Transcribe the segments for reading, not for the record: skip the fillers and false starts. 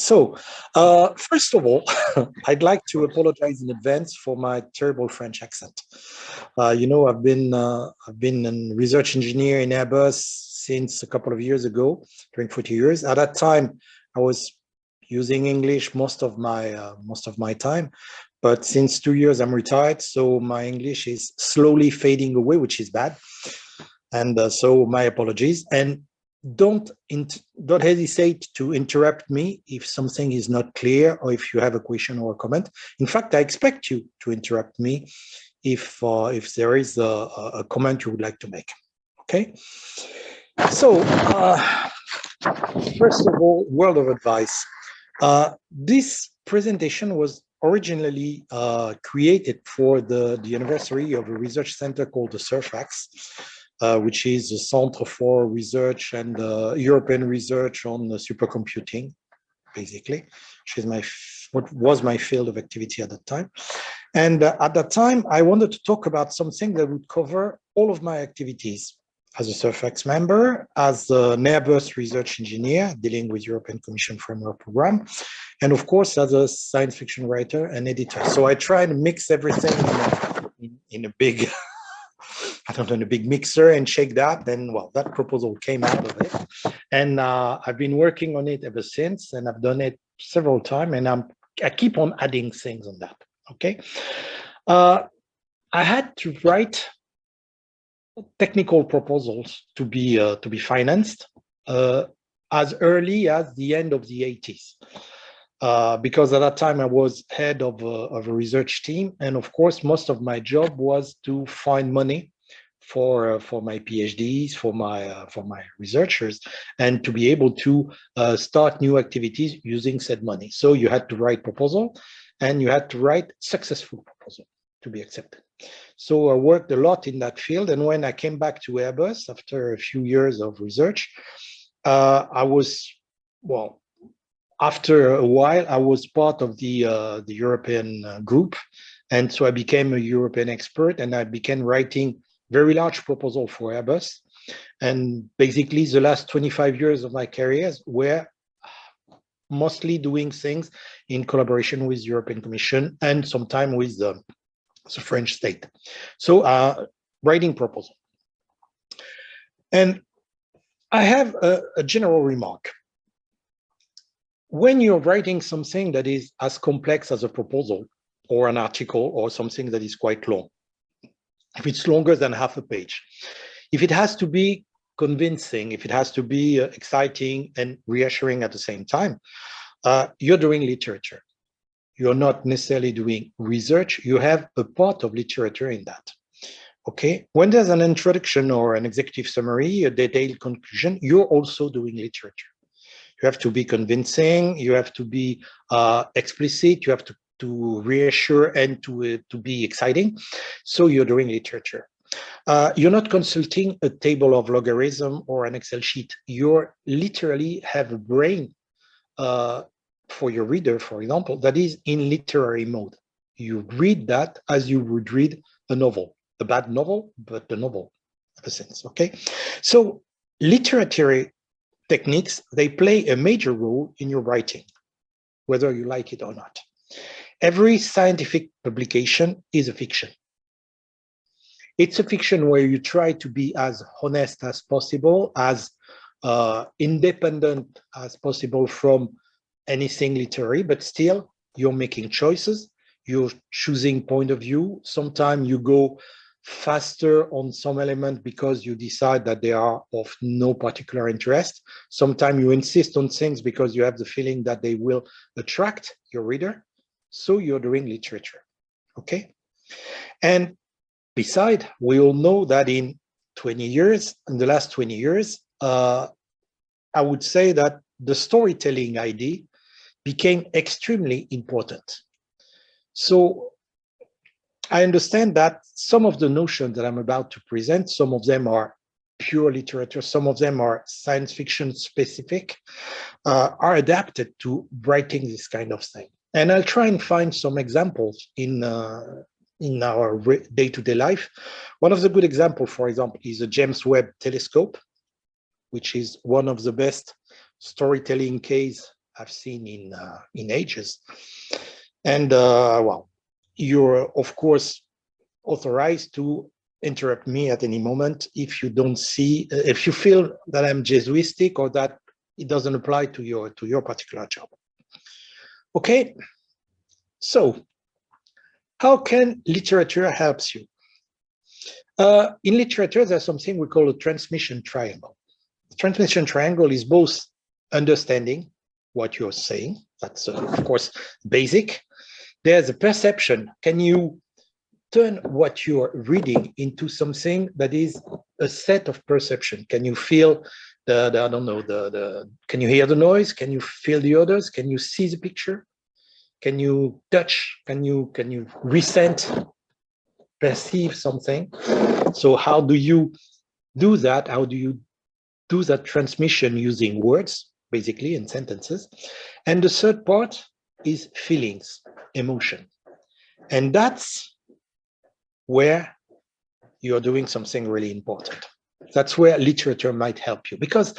First of all, I'd like to apologize in advance for my terrible French accent. I've been a research engineer in Airbus since a couple of years ago, during 40 years. At that time, I was using English most of my time, but since 2 years I'm retired, so my English is slowly fading away, which is bad. And so my apologies. And don't hesitate to interrupt me if something is not clear or if you have a question or a comment. In fact, I expect you to interrupt me if there is a comment you would like to make. Okay. So first of all, word of advice. This presentation was originally created for the anniversary of a research center called the CERFAX, which is a Center for Research and European Research on Supercomputing, basically, which is what was my field of activity at that time. And at that time, I wanted to talk about something that would cover all of my activities as a CERFAX member, as an Airbus research engineer dealing with European Commission Framework Program, and of course, as a science fiction writer and editor. So I try to mix everything in a big in a big mixer and shake that. Then, well, that proposal came out of it. And I've been working on it ever since, and I've done it several times, and I keep on adding things on that, okay? I had to write technical proposals to be financed as early as the end of the 80s. Because at that time I was head of a research team, and of course most of my job was to find money for my PhDs, for my researchers, and to be able to start new activities using said money. So you had to write proposal, and you had to write successful proposal to be accepted. So I worked a lot in that field, and when I came back to Airbus after a few years of research, after a while, I was part of the European group, and so I became a European expert, and I began writing very large proposal for Airbus. And basically, the last 25 years of my career were mostly doing things in collaboration with European Commission and sometimes with the French state. So writing proposal. And I have a general remark. When you're writing something that is as complex as a proposal or an article or something that is quite long, if it's longer than half a page, if it has to be convincing, if it has to be exciting and reassuring at the same time, you're doing literature. You're not necessarily doing research. You have a part of literature in that. Okay. When there's an introduction or an executive summary, a detailed conclusion, you're also doing literature. You have to be convincing, you have to be explicit, you have to reassure and to be exciting. So you're doing literature. You're not consulting a table of logarithm or an Excel sheet. You literally have a brain for your reader, for example, that is in literary mode. You read that as you would read a novel, a bad novel, but a novel in a sense, okay? So literary techniques, they play a major role in your writing, whether you like it or not. Every scientific publication is a fiction. It's a fiction where you try to be as honest as possible, as independent as possible from anything literary, but still you're making choices, you're choosing point of view. Sometimes you go faster on some element because you decide that they are of no particular interest. Sometimes you insist on things because you have the feeling that they will attract your reader. So you're doing literature, okay? And besides, we all know that in the last 20 years, I would say that the storytelling idea became extremely important. So I understand that some of the notions that I'm about to present, some of them are pure literature, some of them are science fiction specific, are adapted to writing this kind of thing. And I'll try and find some examples in our day-to-day life. One of the good examples, for example, is the James Webb Telescope, which is one of the best storytelling case I've seen in ages. And well, you're of course authorized to interrupt me at any moment if you don't see, if you feel that I'm Jesuitic or that it doesn't apply to your particular job. Okay, so how can literature helps you? In literature, there's something we call a transmission triangle. The transmission triangle is both understanding what you're saying, that's of course basic. There's a perception. Can you turn what you're reading into something that is a set of perception? Can you feel I don't know, can you hear the noise? Can you feel the others? Can you see the picture? Can you touch? Can you resent, perceive something? So how do you do that? How do you do that transmission using words, basically, in sentences? And the third part is feelings, emotion. And that's where you're doing something really important. That's where literature might help you, because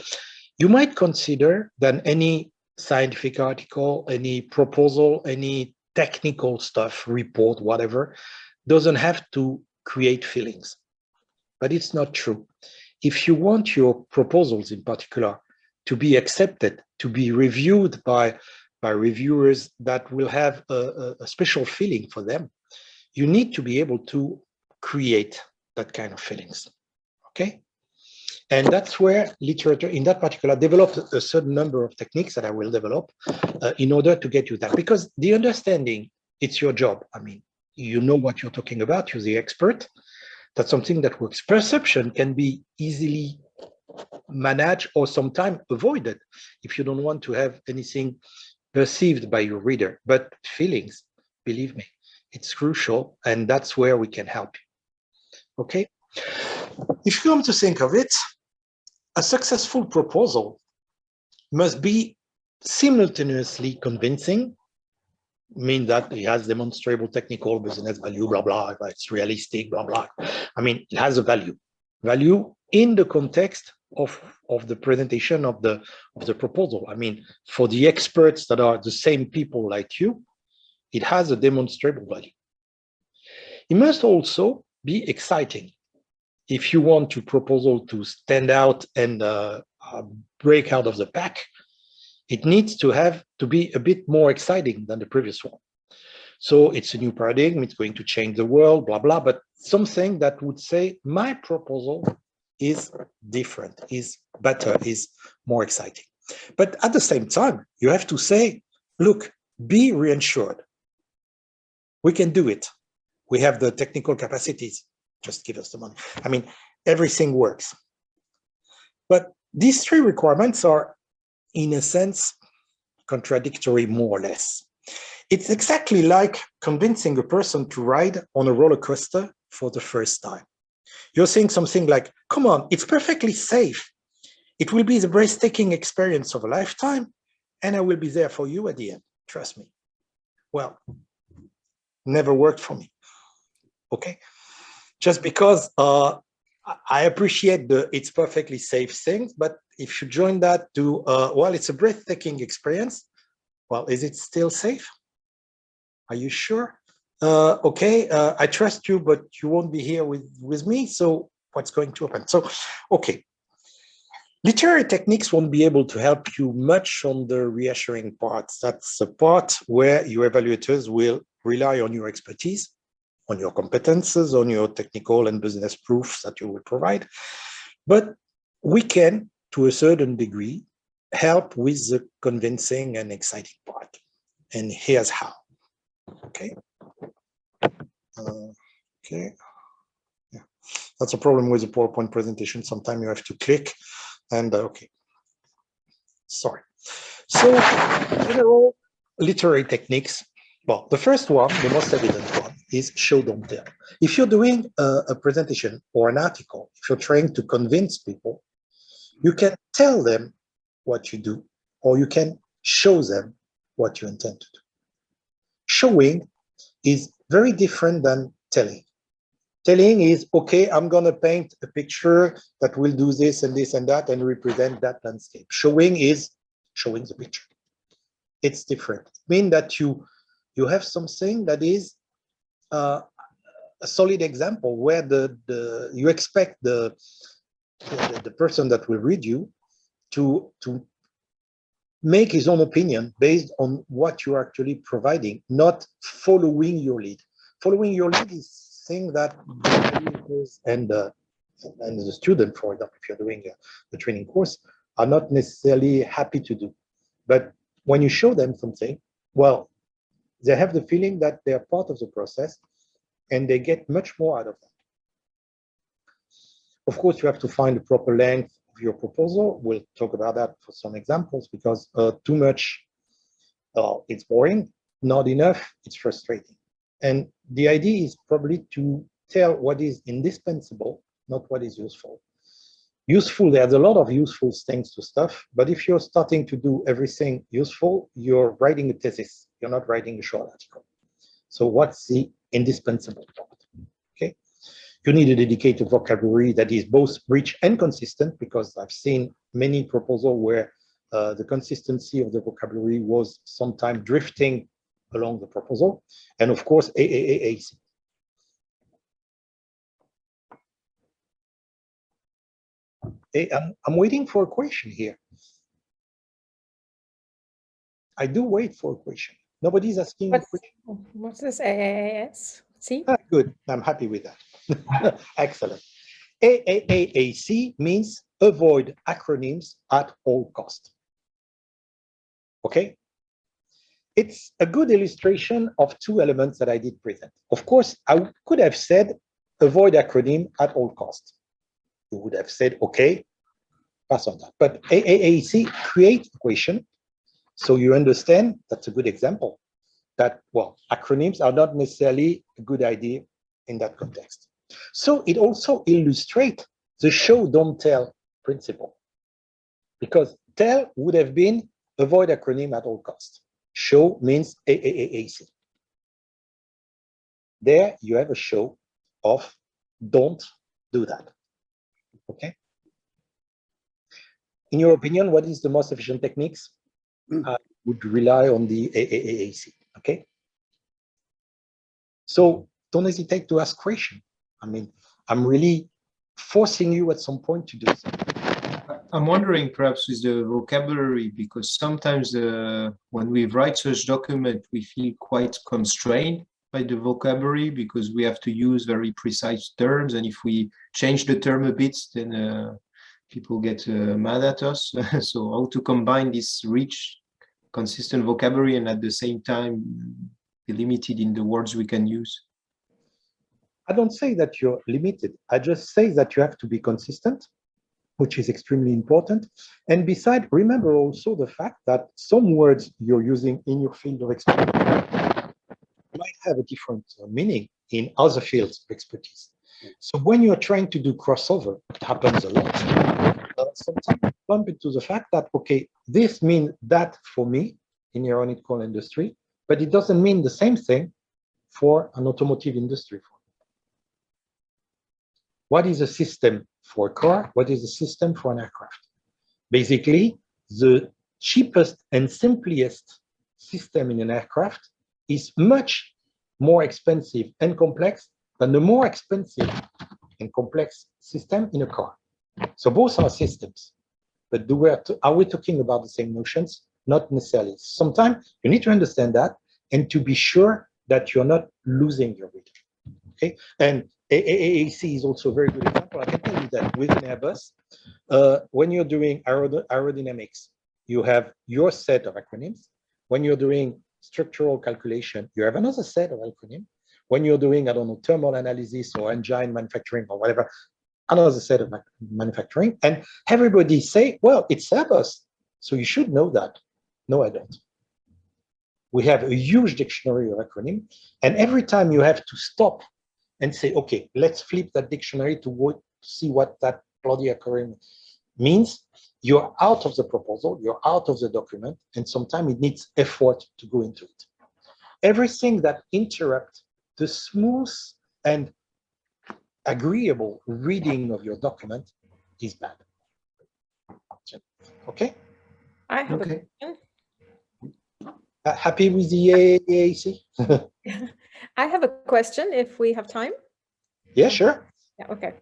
you might consider that any scientific article, any proposal, any technical stuff, report, whatever, doesn't have to create feelings. But it's not true. If you want your proposals in particular to be accepted, to be reviewed by reviewers that will have a special feeling for them, you need to be able to create that kind of feelings, okay? And that's where literature, in that particular, developed a certain number of techniques that I will develop in order to get you that. Because the understanding, it's your job. I mean, you know what you're talking about, you're the expert. That's something that works. Perception can be easily managed or sometimes avoided if you don't want to have anything perceived by your reader. But feelings, believe me, it's crucial, and that's where we can help you. Okay? If you come to think of it, a successful proposal must be simultaneously convincing, mean that it has demonstrable technical business value, blah, blah, it's realistic, blah, blah. I mean, it has a value in the context of the presentation of the proposal. I mean, for the experts that are the same people like you, it has a demonstrable value. It must also be exciting. If you want your proposal to stand out and break out of the pack, it needs to be a bit more exciting than the previous one. So it's a new paradigm, it's going to change the world, blah, blah, but something that would say, my proposal is different, is better, is more exciting. But at the same time, you have to say, look, be reassured. We can do it. We have the technical capacities. Just give us the money. I mean, everything works. But these three requirements are, in a sense, contradictory, more or less. It's exactly like convincing a person to ride on a roller coaster for the first time. You're saying something like, come on, it's perfectly safe. It will be the breathtaking experience of a lifetime, and I will be there for you at the end. Trust me. Well, never worked for me. Okay? Just because I appreciate the it's perfectly safe things, but if you join that to, well, it's a breathtaking experience, well, is it still safe? Are you sure? Okay, I trust you, but you won't be here with me, so what's going to happen? So, okay. Literary techniques won't be able to help you much on the reassuring parts. That's the part where your evaluators will rely on your expertise, on your competences, on your technical and business proofs that you will provide. But we can, to a certain degree, help with the convincing and exciting part. And here's how. Okay. Okay. Yeah. That's a problem with the PowerPoint presentation. Sometimes you have to click and okay. Sorry. So, general literary techniques. Well, the first one, the most evident one, is show, don't tell. If you're doing a presentation or an article, if you're trying to convince people, you can tell them what you do, or you can show them what you intend to do. Showing is very different than telling. Telling is, okay, I'm going to paint a picture that will do this and this and that and represent that landscape. Showing is showing the picture. it's different. It means that you have something that is a solid example where you expect the person that will read you to make his own opinion based on what you're actually providing, not following your lead. Following your lead is saying that and the student, for example, if you're doing a training course, are not necessarily happy to do. But when you show them something, well, they have the feeling that they are part of the process and they get much more out of that. Of course, you have to find the proper length of your proposal. We'll talk about that for some examples, because too much, it's boring. Not enough, it's frustrating. And the idea is probably to tell what is indispensable, not what is useful. Useful, there's a lot of useful things to stuff, but if you're starting to do everything useful, you're writing a thesis. You're not writing a short article. So what's the indispensable part? Okay. You need a dedicated vocabulary that is both rich and consistent, because I've seen many proposals where the consistency of the vocabulary was sometimes drifting along the proposal. And of course, AAAC. Hey, I'm waiting for a question here. I do wait for a question. Nobody's asking a question. What's this AAAS? See? Ah, good. I'm happy with that. Excellent. AAAC means avoid acronyms at all costs. Okay? It's a good illustration of two elements that I did present. Of course, I could have said avoid acronym at all costs. You would have said, okay, pass on that. But AAAC create equation, so you understand that's a good example that, well, acronyms are not necessarily a good idea in that context. So it also illustrates the show, don't tell principle, because tell would have been avoid acronym at all costs. Show means AAAC. There you have a show of don't do that. Okay. In your opinion, what is the most efficient techniques? I would rely on the AAAC. Okay. So don't hesitate to ask questions. I mean, I'm really forcing you at some point to do so. I'm wondering perhaps with the vocabulary, because sometimes when we write such document, we feel quite constrained by the vocabulary because we have to use very precise terms. And if we change the term a bit, then people get mad at us. So how to combine this rich, consistent vocabulary and at the same time be limited in the words we can use? I don't say that you're limited. I just say that you have to be consistent, which is extremely important. And besides, remember also the fact that some words you're using in your field of expertise might have a different meaning in other fields of expertise. So when you're trying to do crossover, it happens a lot. Sometimes you bump into the fact that, okay, this means that for me in aeronautical industry, but it doesn't mean the same thing for an automotive industry. What is a system for a car? What is a system for an aircraft? Basically, the cheapest and simplest system in an aircraft is much more expensive and complex than the more expensive and complex system in a car. So both are systems, but are we talking about the same notions? Not necessarily. Sometimes you need to understand that and to be sure that you're not losing your reader. Okay, and AAC is also a very good example. I can tell you that with an Airbus, when you're doing aerodynamics, you have your set of acronyms. When you're doing structural calculation, you have another set of acronyms. When you're doing, I don't know, thermal analysis or engine manufacturing or whatever, another set of manufacturing. And everybody say, well, it's Airbus, so you should know that. No, I don't. We have a huge dictionary of acronyms, and every time you have to stop and say, okay, let's flip that dictionary to see what that bloody acronym means, you're out of the proposal, you're out of the document, and sometimes it needs effort to go into it. Everything that interrupts the smooth and agreeable reading of your document is bad. Okay? I have Okay. a question. Happy with the AAC? I have a question if we have time. Yeah, sure. Yeah, okay.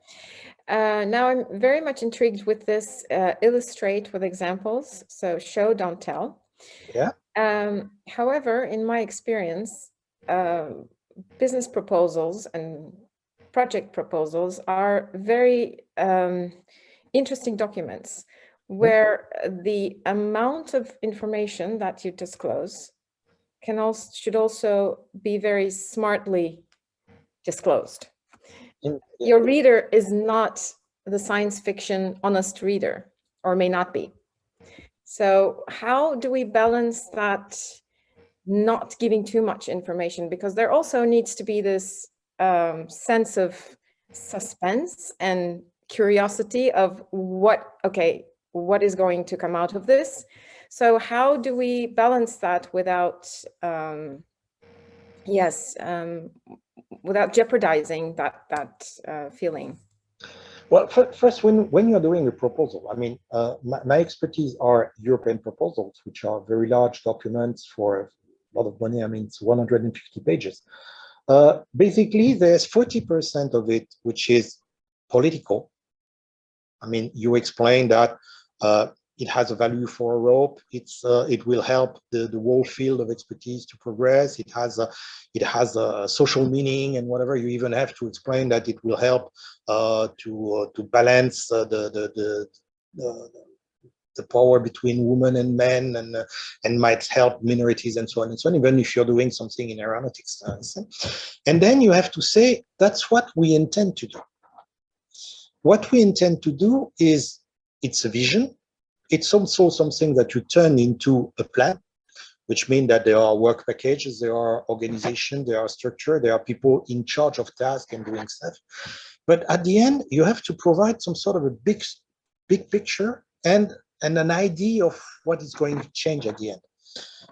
Now I'm very much intrigued with this illustrate with examples. So show, don't tell. Yeah. However, in my experience, business proposals and project proposals are very interesting documents where the amount of information that you disclose should also be very smartly disclosed. Your reader is not the science fiction honest reader, or may not be. So how do we balance that, not giving too much information? Because there also needs to be this sense of suspense and curiosity of what is going to come out of this. So how do we balance that without without jeopardizing that feeling? Well, first, when you're doing a proposal, I mean, my expertise are European proposals, which are very large documents for a lot of money. I mean, it's 150 pages. Basically, there's 40% of it, which is political. I mean, you explain that it has a value for Europe. It will help the whole field of expertise to progress. It has a social meaning and whatever. You even have to explain that it will help to balance the power between women and men, and might help minorities and so on and so on, even if you're doing something in aeronautics. And then you have to say, that's what we intend to do. What we intend to do is, it's a vision. It's also something that you turn into a plan, which means that there are work packages, there are organization, there are structure, there are people in charge of tasks and doing stuff. But at the end, you have to provide some sort of a big picture and an idea of what is going to change at the end.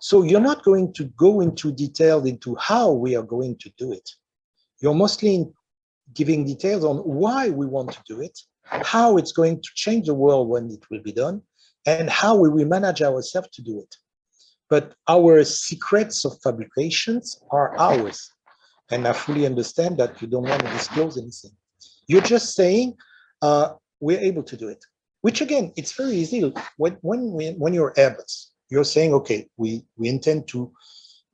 So you're not going to go into detail into how we are going to do it. You're mostly giving details on why we want to do it, how it's going to change the world when it will be done, and how we will manage ourselves to do it. But our secrets of fabrications are ours. And I fully understand that you don't want to disclose anything. You're just saying, we're able to do it. Which again, it's very easy. When you're Airbus, you're saying, okay, we intend to,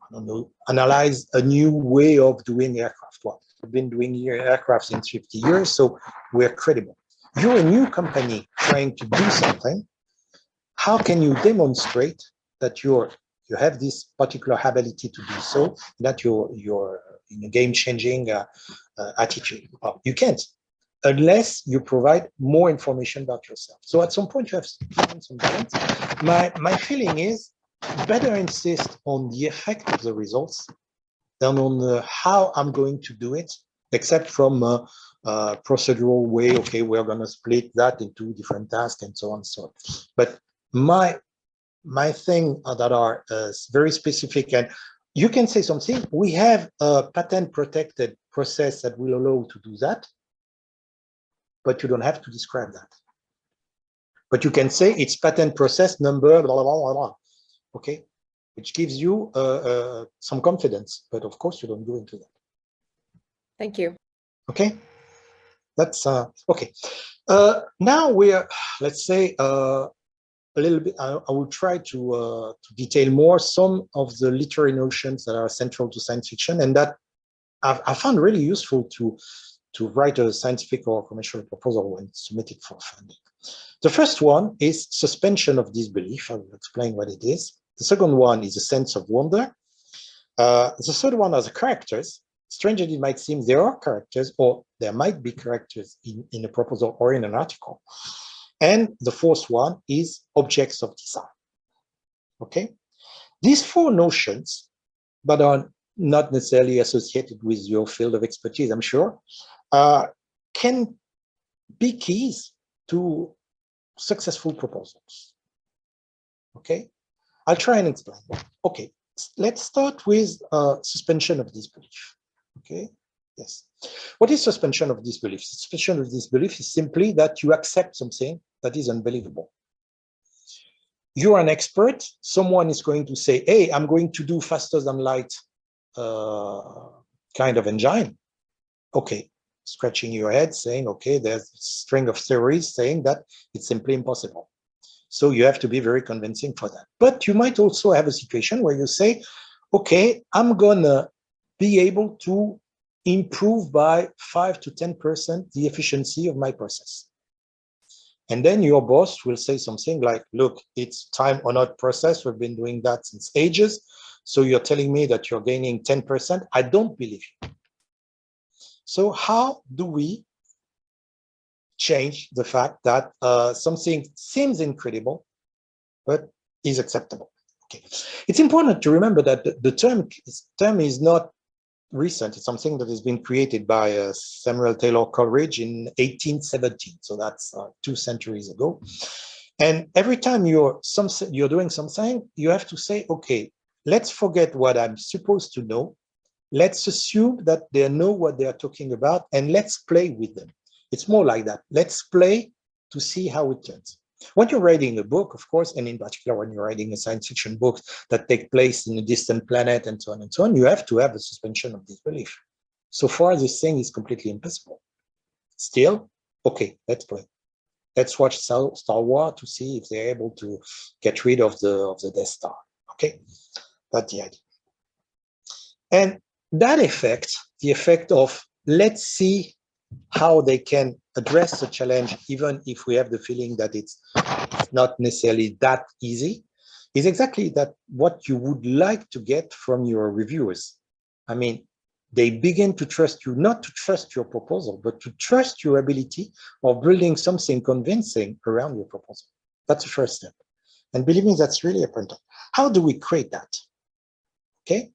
I don't know, analyze a new way of doing aircraft. Well, we've been doing aircraft since 50 years, so we're credible. You're a new company trying to do something. How can you demonstrate that you have this particular ability to do so, that you're in a game-changing attitude? Well, you can't, unless you provide more information about yourself. So at some point you have some balance. My feeling is better insist on the effect of the results than on how I'm going to do it, except from a procedural way. Okay, we're going to split that into different tasks and so on and so on. But my thing that are very specific, and you can say something. We have a patent protected process that will allow to do that, but you don't have to describe that. But you can say it's patent process number blah, blah, blah, blah, okay, which gives you some confidence. But of course, you don't go into that. Thank you. Okay, that's okay. Now we're, let's say, a little bit. I will try to detail more some of the literary notions that are central to science fiction, and that I found really useful to write a scientific or commercial proposal when submitted for funding. The first one is suspension of disbelief. I will explain what it is. The second one is a sense of wonder. The third one are the characters. Strange as it might seem, there are characters, or there might be characters in a proposal or in an article. And the fourth one is objects of design. Okay, these four notions, but are not necessarily associated with your field of expertise, I'm sure, can be keys to successful proposals. Okay, I'll try and explain. Okay, let's start with suspension of disbelief. Okay, yes. What is suspension of disbelief? Suspension of disbelief is simply that you accept something that is unbelievable. you're an expert. Someone is going to say, hey, I'm going to do faster than light kind of engine. Okay, scratching your head saying, okay, there's a string of theories saying that it's simply impossible. So you have to be very convincing for that. But you might also have a situation where you say, okay, I'm gonna be able to improve by 5 to 10% the efficiency of my process. And then your boss will say something like, look, it's time-honored process. We've been doing that since ages. So you're telling me that you're gaining 10%. I don't believe you. So how do we change the fact that something seems incredible, but is acceptable? Okay. It's important to remember that the term is not recent. It's something that has been created by Samuel Taylor Coleridge in 1817. So that's 2 centuries ago. And every time you're doing something, you have to say, okay, let's forget what I'm supposed to know. Let's assume that they know what they are talking about, and let's play with them. It's more like that. Let's play to see how it turns. When you're writing a book, of course, and in particular when you're writing a science fiction book that takes place in a distant planet and so on, you have to have a suspension of disbelief. So far, this thing is completely impossible. Still, okay, let's play. Let's watch Star Wars to see if they're able to get rid of the Death Star. Okay, that's the idea. And that effect, the effect of let's see how they can address the challenge, even if we have the feeling that it's not necessarily that easy, is exactly that what you would like to get from your reviewers. I mean, they begin to trust you, not to trust your proposal, but to trust your ability of building something convincing around your proposal. That's the first step. And believe me, that's really important. How do we create that? Okay.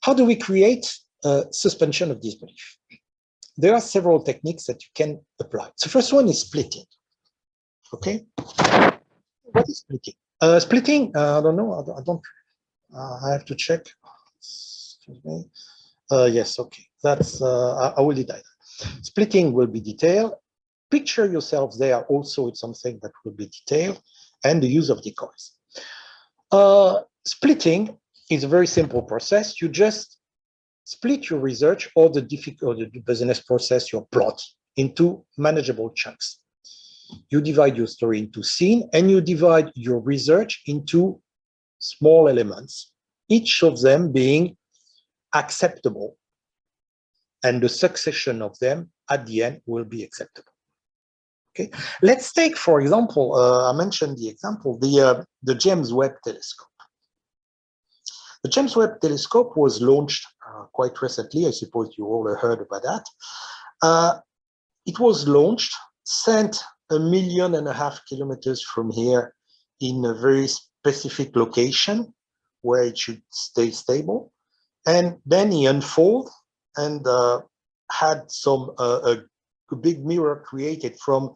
How do we create a suspension of disbelief? There are several techniques that you can apply. The first one is splitting. Okay. What is splitting? Splitting, I don't know. I have to check. Excuse me. Yes, okay. That's, I will detail that. Splitting will be detailed. Picture yourself there also, it's something that will be detailed, and the use of decoys. Splitting is a very simple process. You just split your research or the business process, your plot, into manageable chunks. You divide your story into scenes, and you divide your research into small elements, each of them being acceptable, and the succession of them at the end will be acceptable. Okay, let's take, for example, I mentioned the example, the James Webb Telescope. The James Webb Telescope was launched quite recently. I suppose you all heard about that. It was launched, sent 1.5 million kilometers from here in a very specific location where it should stay stable. And then he unfolded and had some a big mirror created from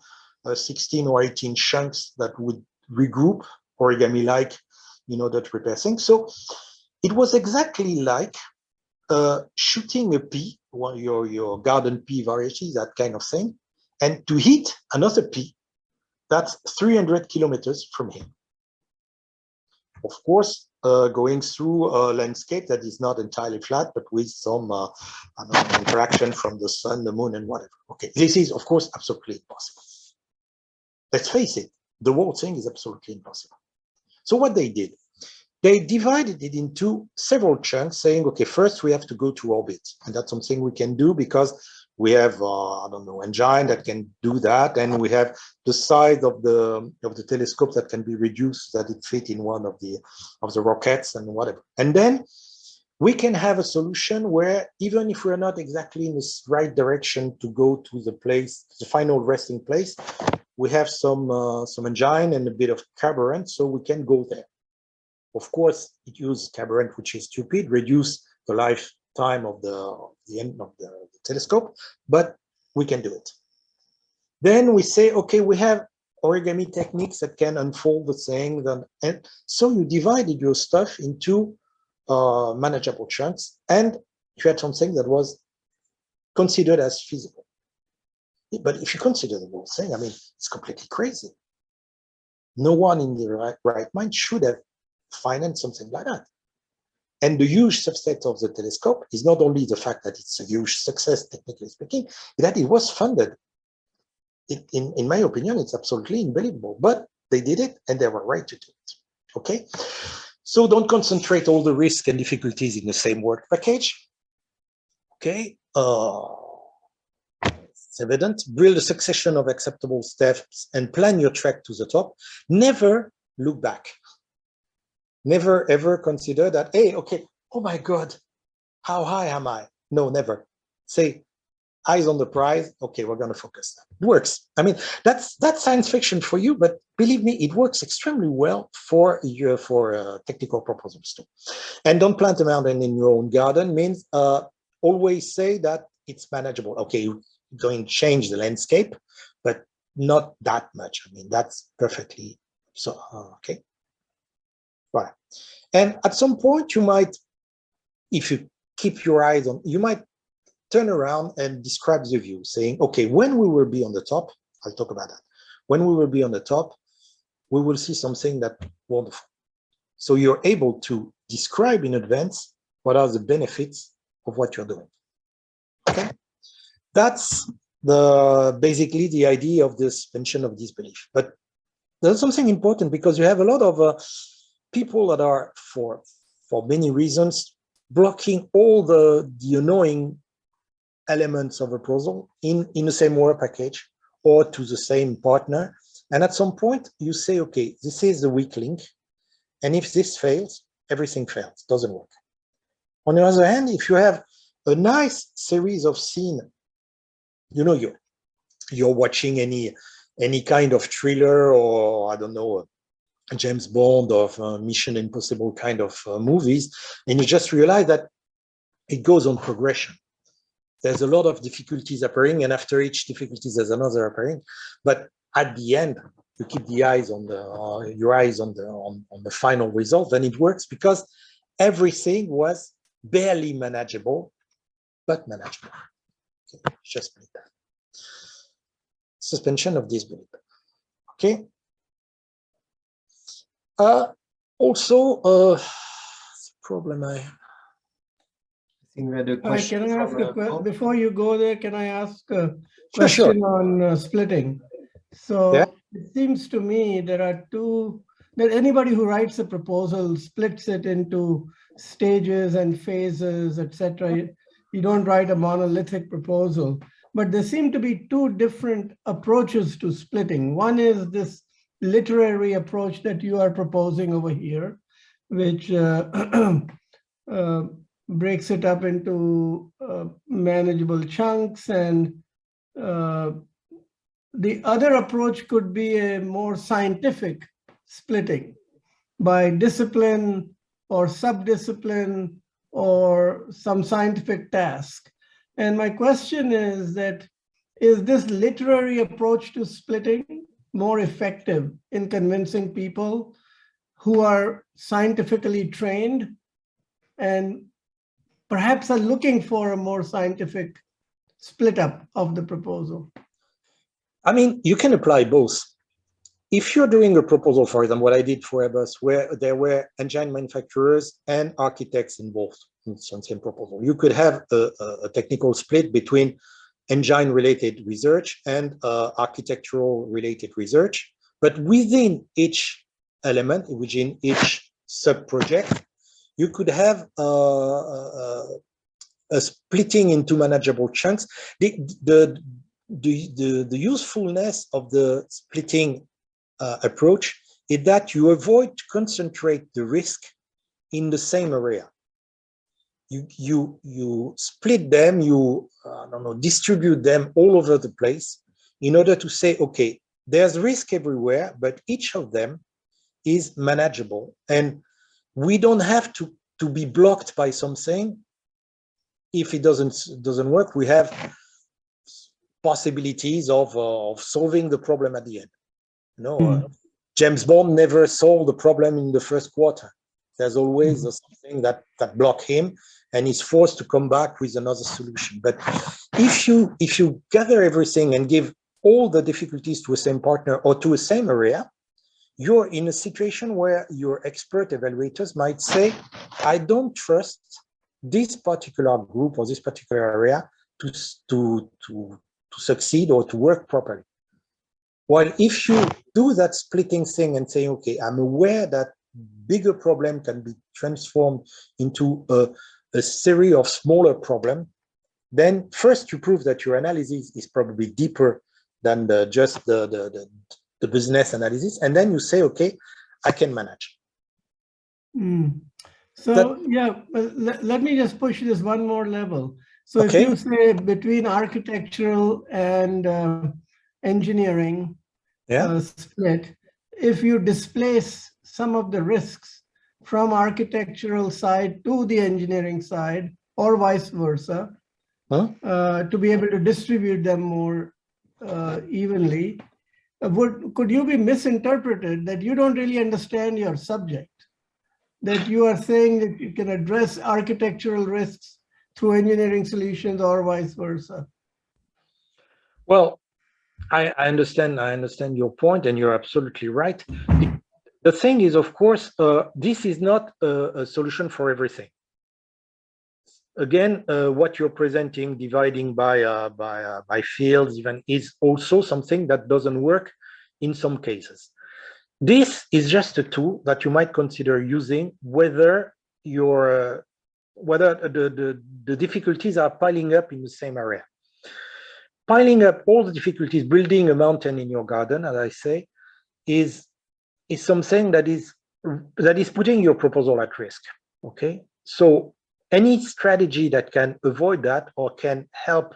16 or 18 chunks that would regroup origami-like in order to repair things. So it was exactly like shooting a pea, your garden pea variety, that kind of thing, and to hit another pea that's 300 kilometers from here. Of course, going through a landscape that is not entirely flat, but with some interaction from the sun, the moon, and whatever. Okay, this is, of course, absolutely impossible. Let's face it, the whole thing is absolutely impossible. So what they did, they divided it into several chunks, saying, okay, first we have to go to orbit. And that's something we can do because we have, I don't know, engine that can do that. And we have the size of the telescope that can be reduced so that it fit in one of the rockets and whatever. And then we can have a solution where even if we're not exactly in the right direction to go to the place, the final resting place, we have some engine and a bit of carburant, so we can go there. Of course, it uses carburant, which is stupid, reduce the lifetime of the end of the telescope, but we can do it. Then we say, okay, we have origami techniques that can unfold the thing. And so you divided your stuff into manageable chunks, and you had something that was considered as feasible. But if you consider the whole thing, I mean, it's completely crazy. no one in the right mind should have financed something like that. And the huge subset of the telescope is not only the fact that it's a huge success, technically speaking, that it was funded. In my opinion, it's absolutely unbelievable, but they did it and they were right to do it. Okay, so don't concentrate all the risk and difficulties in the same work package. Okay, it's evident. Build a succession of acceptable steps and plan your track to the top. Never look back. Never ever consider that, hey, okay, oh my God, how high am I? No, never. Say, eyes on the prize. Okay, we're going to focus. It works. I mean, that's science fiction for you, but believe me, it works extremely well for technical proposals too. And don't plant a mountain in your own garden means always say that it's manageable. Okay, you're going to change the landscape, but not that much. I mean, that's perfectly so. Okay, right. And at some point, you might, if you keep your eyes on, you might turn around and describe the view, saying, okay, when we will be on the top, I'll talk about that. When we will be on the top, we will see something that's wonderful. So you're able to describe in advance what are the benefits of what you're doing. Okay, that's basically the idea of the suspension of disbelief. But there's something important, because you have a lot of people that are, for many reasons, blocking all the annoying elements of a proposal in the same work package or to the same partner. And at some point you say, okay, this is the weak link. And if this fails, everything fails, doesn't work. On the other hand, if you have a nice series of scenes, you know, you're watching any kind of thriller, or I don't know, James Bond or Mission Impossible kind of movies, and you just realize that it goes on progression. There's a lot of difficulties appearing, and after each difficulty, there's another appearing. But at the end, you keep the eyes on your eyes on the final result, then it works, because everything was barely manageable, but manageable. Okay, just like that. Suspension of disbelief. Okay. Also, problem I think we had a question. Can I ask a question before you go there? Can I ask a Sure, question sure. on splitting? So Yeah. it seems to me there are that anybody who writes a proposal splits it into stages and phases, etc. You don't write a monolithic proposal, but there seem to be two different approaches to splitting. One is this literary approach that you are proposing over here, which breaks it up into manageable chunks, and the other approach could be a more scientific splitting by discipline or subdiscipline or some scientific task. And my question is that, is this literary approach to splitting more effective in convincing people who are scientifically trained and perhaps are looking for a more scientific split up of the proposal? I mean, you can apply both. If you're doing a proposal, for example, what I did for Airbus, where there were engine manufacturers and architects involved in the same proposal, you could have a technical split between engine-related research and architectural-related research. But within each element, within each sub-project, you could have a splitting into manageable chunks. The usefulness of the splitting approach is that you avoid to concentrate the risk in the same area. You split them, you distribute them all over the place in order to say, okay, there's risk everywhere, but each of them is manageable, and we don't have to be blocked by something. If it doesn't work, we have possibilities of solving the problem at the end. James Bond never solved the problem in the first quarter. There's always something that blocks him, and he's forced to come back with another solution. But if you gather everything and give all the difficulties to a same partner or to a same area, you're in a situation where your expert evaluators might say, I don't trust this particular group or this particular area to succeed or to work properly. While if you do that splitting thing and say, okay, I'm aware that bigger problem can be transformed into a series of smaller problems, then first you prove that your analysis is probably deeper than just the business analysis. And then you say, okay, I can manage. So yeah, let me just push this one more level. So okay. If you say between architectural and engineering split, if you displace some of the risks from architectural side to the engineering side or vice versa, to be able to distribute them more evenly, could you be misinterpreted that you don't really understand your subject? That you are saying that you can address architectural risks through engineering solutions or vice versa? Well, I understand your point, and you're absolutely right. The thing is, of course, this is not a solution for everything. Again, what you're presenting, dividing by fields, even is also something that doesn't work in some cases. This is just a tool that you might consider using whether the difficulties are piling up in the same area. Piling up all the difficulties, building a mountain in your garden, as I say, is something that is putting your proposal at risk. Okay, so any strategy that can avoid that or can help,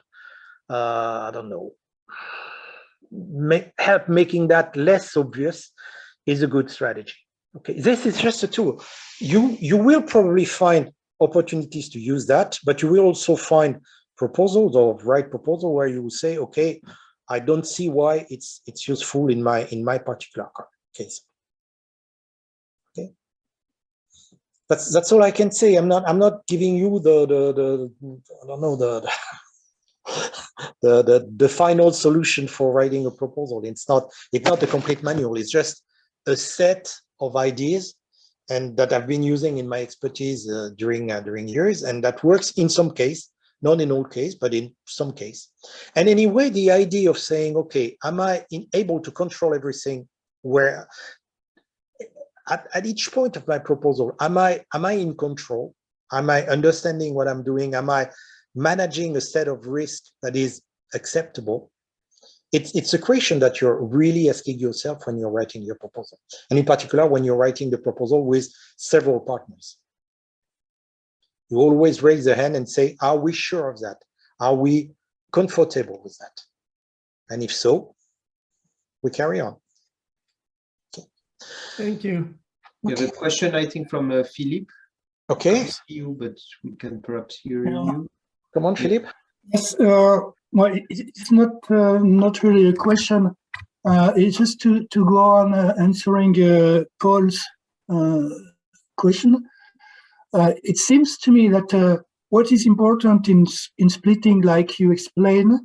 I don't know, help making that less obvious is a good strategy. Okay, this is just a tool. You will probably find opportunities to use that, but you will also find proposals or right proposal where you will say, okay, I don't see why it's useful in my particular case. Okay, that's all I can say. I'm not giving you the I don't know the final solution for writing a proposal. It's not a complete manual. It's just a set of ideas and that I've been using in my expertise during years, and that works in some case, not in all case, but in some case. And anyway, the idea of saying, okay, am I able to control everything? Where at each point of my proposal, am I in control? Am I understanding what I'm doing? Am I managing a set of risks that is acceptable? It's a question that you're really asking yourself when you're writing your proposal, and in particular when you're writing the proposal with several partners. You always raise the hand and say, are we sure of that? Are we comfortable with that? And if so, we carry on. Okay. Thank you. We have a question, I think, from Philippe. Okay. I see you, but we can perhaps hear you. Come on, Philippe. Yes. Well, it's not really a question. It's just to go on answering Paul's question. It seems to me that what is important in splitting, like you explained,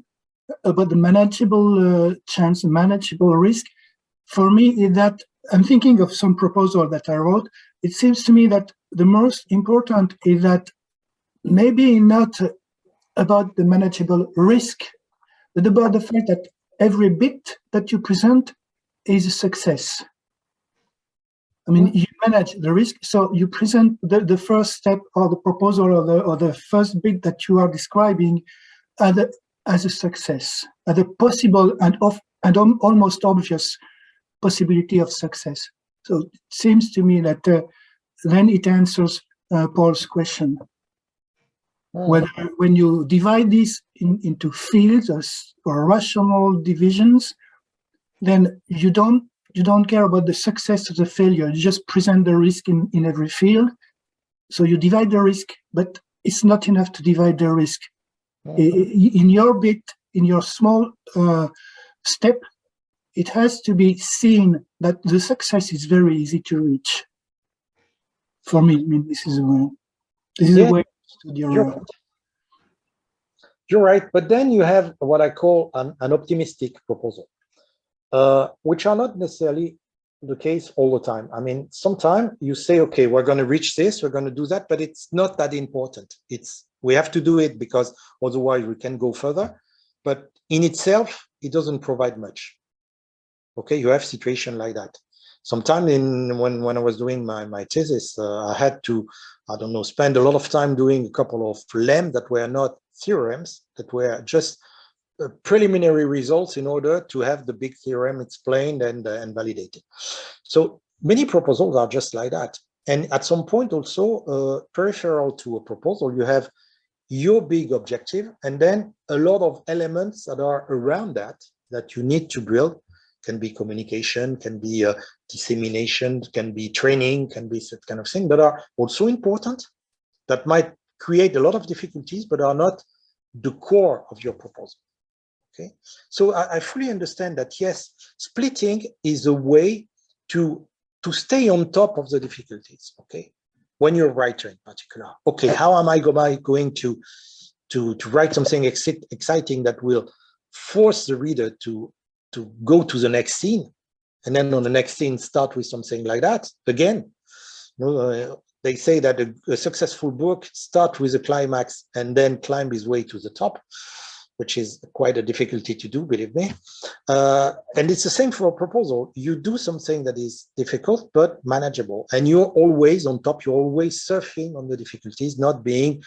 about the manageable chance, manageable risk, for me is that I'm thinking of some proposal that I wrote. It seems to me that the most important is that maybe not about the manageable risk, but about the fact that every bit that you present is a success. I mean, you manage the risk, so you present the first step or the proposal or the first bit that you are describing as a success, as a possible and almost obvious possibility of success. So it seems to me that then it answers Paul's question. Whether when you divide this into fields or rational divisions, then you don't care about the success or the failure. You just present the risk in every field. So you divide the risk, but it's not enough to divide the risk. In your bit, in your small step, it has to be seen that the success is very easy to reach. For me, I mean, this is a way to study. You're right, but then you have what I call an optimistic proposal, which are not necessarily the case all the time. I mean, sometimes you say, okay, we're going to reach this, we're going to do that, but it's not that important. We have to do it because otherwise we can go further. But in itself, it doesn't provide much. Okay, you have situation like that. Sometimes when I was doing my thesis, I had to, I don't know, spend a lot of time doing a couple of lemmas that were not theorems, that were just preliminary results in order to have the big theorem explained and validated. So many proposals are just like that. And at some point also, peripheral to a proposal, you have your big objective, and then a lot of elements that are around that you need to build. Can be communication, can be dissemination, can be training, can be that kind of thing that are also important, that might create a lot of difficulties, but are not the core of your proposal. Okay, so I fully understand that, yes, splitting is a way to stay on top of the difficulties. Okay, when you're a writer in particular, okay, how am I going to write something exciting that will force the reader to go to the next scene, and then on the next scene start with something like that again. They say that a successful book starts with a climax and then climb his way to the top, which is quite a difficulty to do, believe me. And it's the same for a proposal. You do something that is difficult but manageable, and you're always on top. You're always surfing on the difficulties, not being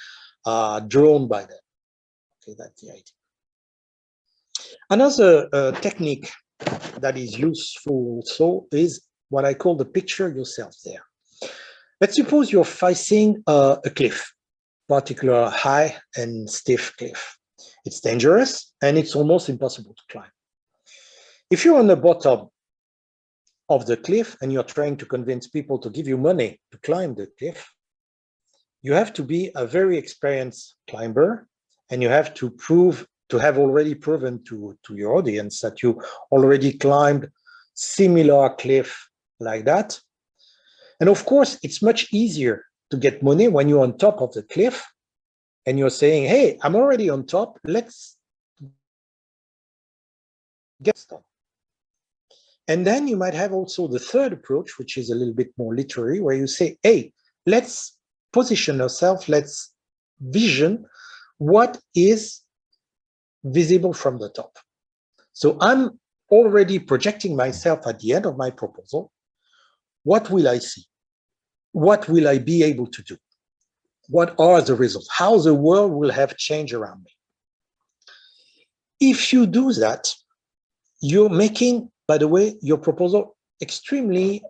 drawn by them. Okay, that's the idea. Another technique that is useful also is what I call the picture yourself there. Let's suppose you're facing a cliff, particular high and stiff cliff. It's dangerous and it's almost impossible to climb. If you're on the bottom of the cliff and you're trying to convince people to give you money to climb the cliff, you have to be a very experienced climber, and you have to have already proven to your audience that you already climbed similar cliff like that. And of course, it's much easier to get money when you're on top of the cliff and you're saying, hey, I'm already on top, let's get started. And then you might have also the third approach, which is a little bit more literary, where you say, hey, let's position ourselves, let's vision what is visible from the top. So I'm already projecting myself at the end of my proposal. What will I see? What will I be able to do? What are the results? How the world will have changed around me? If you do that, you're making, by the way, your proposal extremely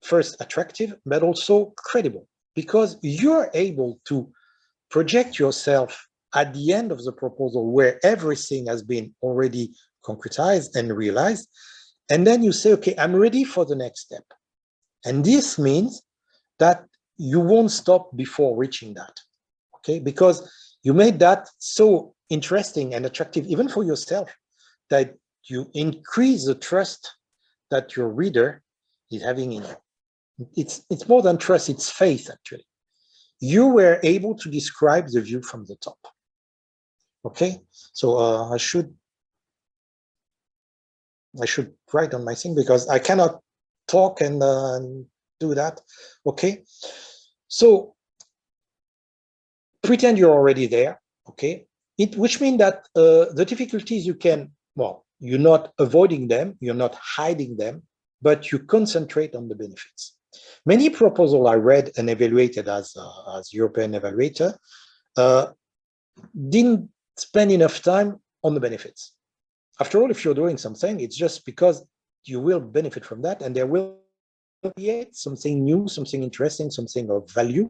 first attractive, but also credible, because you're able to project yourself at the end of the proposal where everything has been already concretized and realized. And then you say, okay, I'm ready for the next step. And this means that you won't stop before reaching that, okay? Because you made that so interesting and attractive, even for yourself, that you increase the trust that your reader is having in you. It's more than trust, it's faith, actually. You were able to describe the view from the top. Okay, so I should write on my thing because I cannot talk and do that. Okay, so pretend you're already there. Okay, which means that the difficulties you can, well, you're not avoiding them, you're not hiding them, but you concentrate on the benefits. Many proposals I read and evaluated as European evaluator didn't spend enough time on the benefits. After all, if you're doing something, it's just because you will benefit from that, and there will be something new, something interesting, something of value.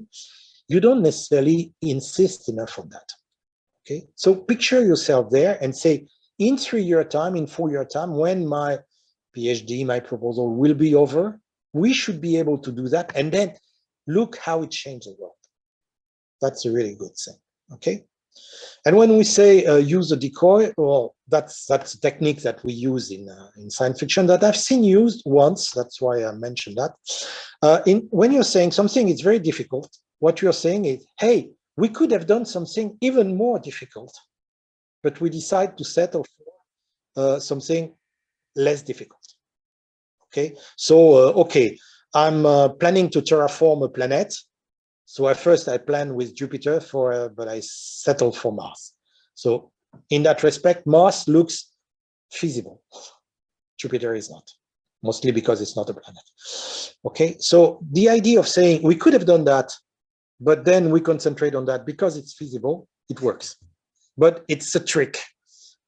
You don't necessarily insist enough on that. Okay, so picture yourself there and say, in 3 year time, in 4 year time, when my PhD, my proposal will be over, we should be able to do that, and then look how it changes the world. That's a really good thing. Okay. And when we say use a decoy, well, that's a technique that we use in science fiction that I've seen used once. That's why I mentioned that. When you're saying something is very difficult, what you're saying is, hey, we could have done something even more difficult, but we decide to settle for something less difficult. Okay, so okay, I'm planning to terraform a planet. So at first I plan with Jupiter but I settled for Mars. So in that respect, Mars looks feasible. Jupiter is not, mostly because it's not a planet. Okay, so the idea of saying we could have done that, but then we concentrate on that because it's feasible, it works. But it's a trick.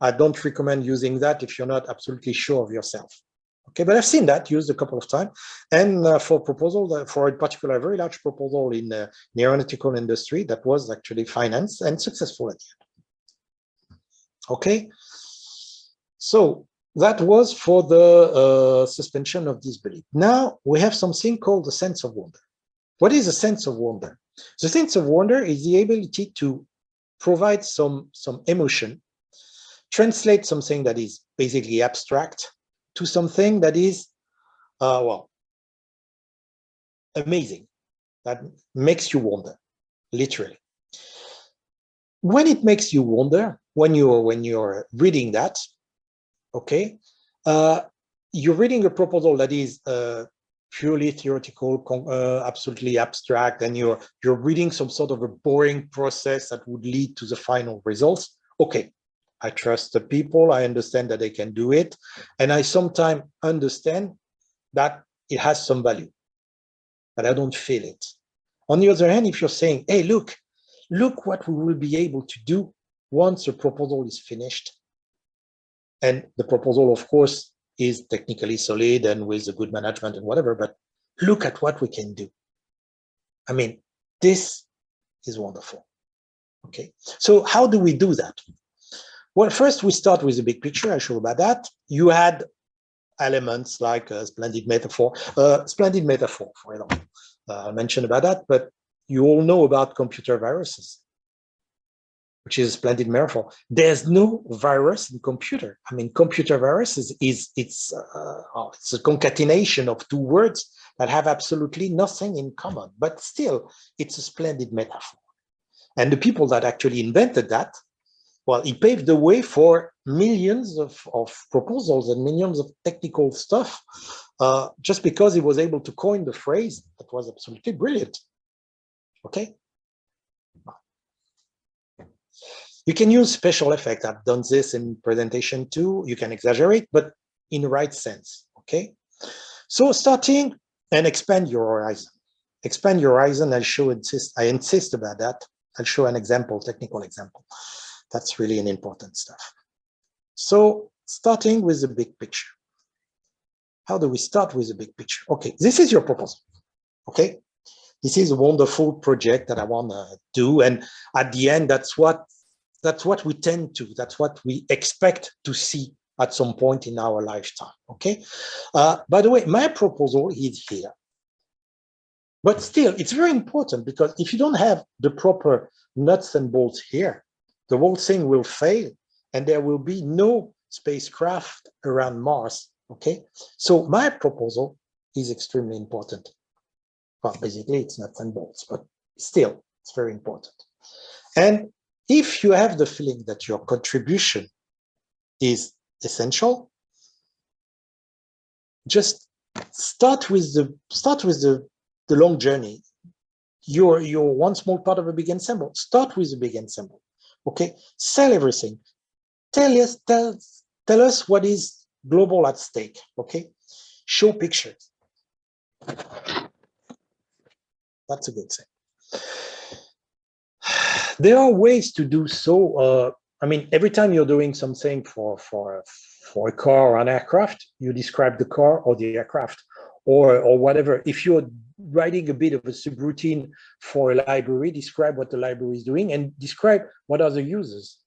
I don't recommend using that if you're not absolutely sure of yourself. Okay, but I've seen that used a couple of times. And for proposal, for a particular very large proposal in the aeronautical industry that was actually financed and successful at the end. Okay, so that was for the suspension of disbelief. Now we have something called the sense of wonder. What is a sense of wonder? The sense of wonder is the ability to provide some emotion, translate something that is basically abstract to something that is, well, amazing, that makes you wonder, literally. When it makes you wonder, when you're reading that, okay, you're reading a proposal that is purely theoretical, absolutely abstract, and you're reading some sort of a boring process that would lead to the final results. Okay, I trust the people, I understand that they can do it, and I sometimes understand that it has some value, but I don't feel it. On the other hand, if you're saying, hey, look what we will be able to do once the proposal is finished, and the proposal, of course, is technically solid and with a good management and whatever, but look at what we can do. I mean, this is wonderful. Okay, so how do we do that? Well, first we start with the big picture. I'll show about that. You had elements like a splendid metaphor, for example. I mentioned about that, but you all know about computer viruses, which is a splendid metaphor. There's no virus in computer. I mean, computer viruses it's a concatenation of two words that have absolutely nothing in common, but still, it's a splendid metaphor. And the people that actually invented that, well, he paved the way for millions of proposals and millions of technical stuff, just because he was able to coin the phrase that was absolutely brilliant. Okay? You can use special effects. I've done this in presentation too. You can exaggerate, but in the right sense. Okay? So starting and expand your horizon. Expand your horizon. I insist about that. I'll show an example, technical example. That's really an important stuff. So starting with the big picture. How do we start with the big picture? Okay, this is your proposal. Okay, this is a wonderful project that I want to do, and at the end, that's what we tend to. That's what we expect to see at some point in our lifetime. Okay. By the way, my proposal is here, but still, it's very important because if you don't have the proper nuts and bolts here, the whole thing will fail and there will be no spacecraft around Mars, okay? So my proposal is extremely important. Well, basically it's nuts and bolts, but still it's very important. And if you have the feeling that your contribution is essential, just start with the long journey. You're one small part of a big ensemble. Start with a big ensemble. Okay, sell everything. Tell us what is global at stake. Okay, show pictures. That's a good thing. There are ways to do so. I mean, every time you're doing something for a car or an aircraft, you describe the car or the aircraft or whatever. If you're writing a bit of a subroutine for a library, describe what the library is doing and describe what are the users.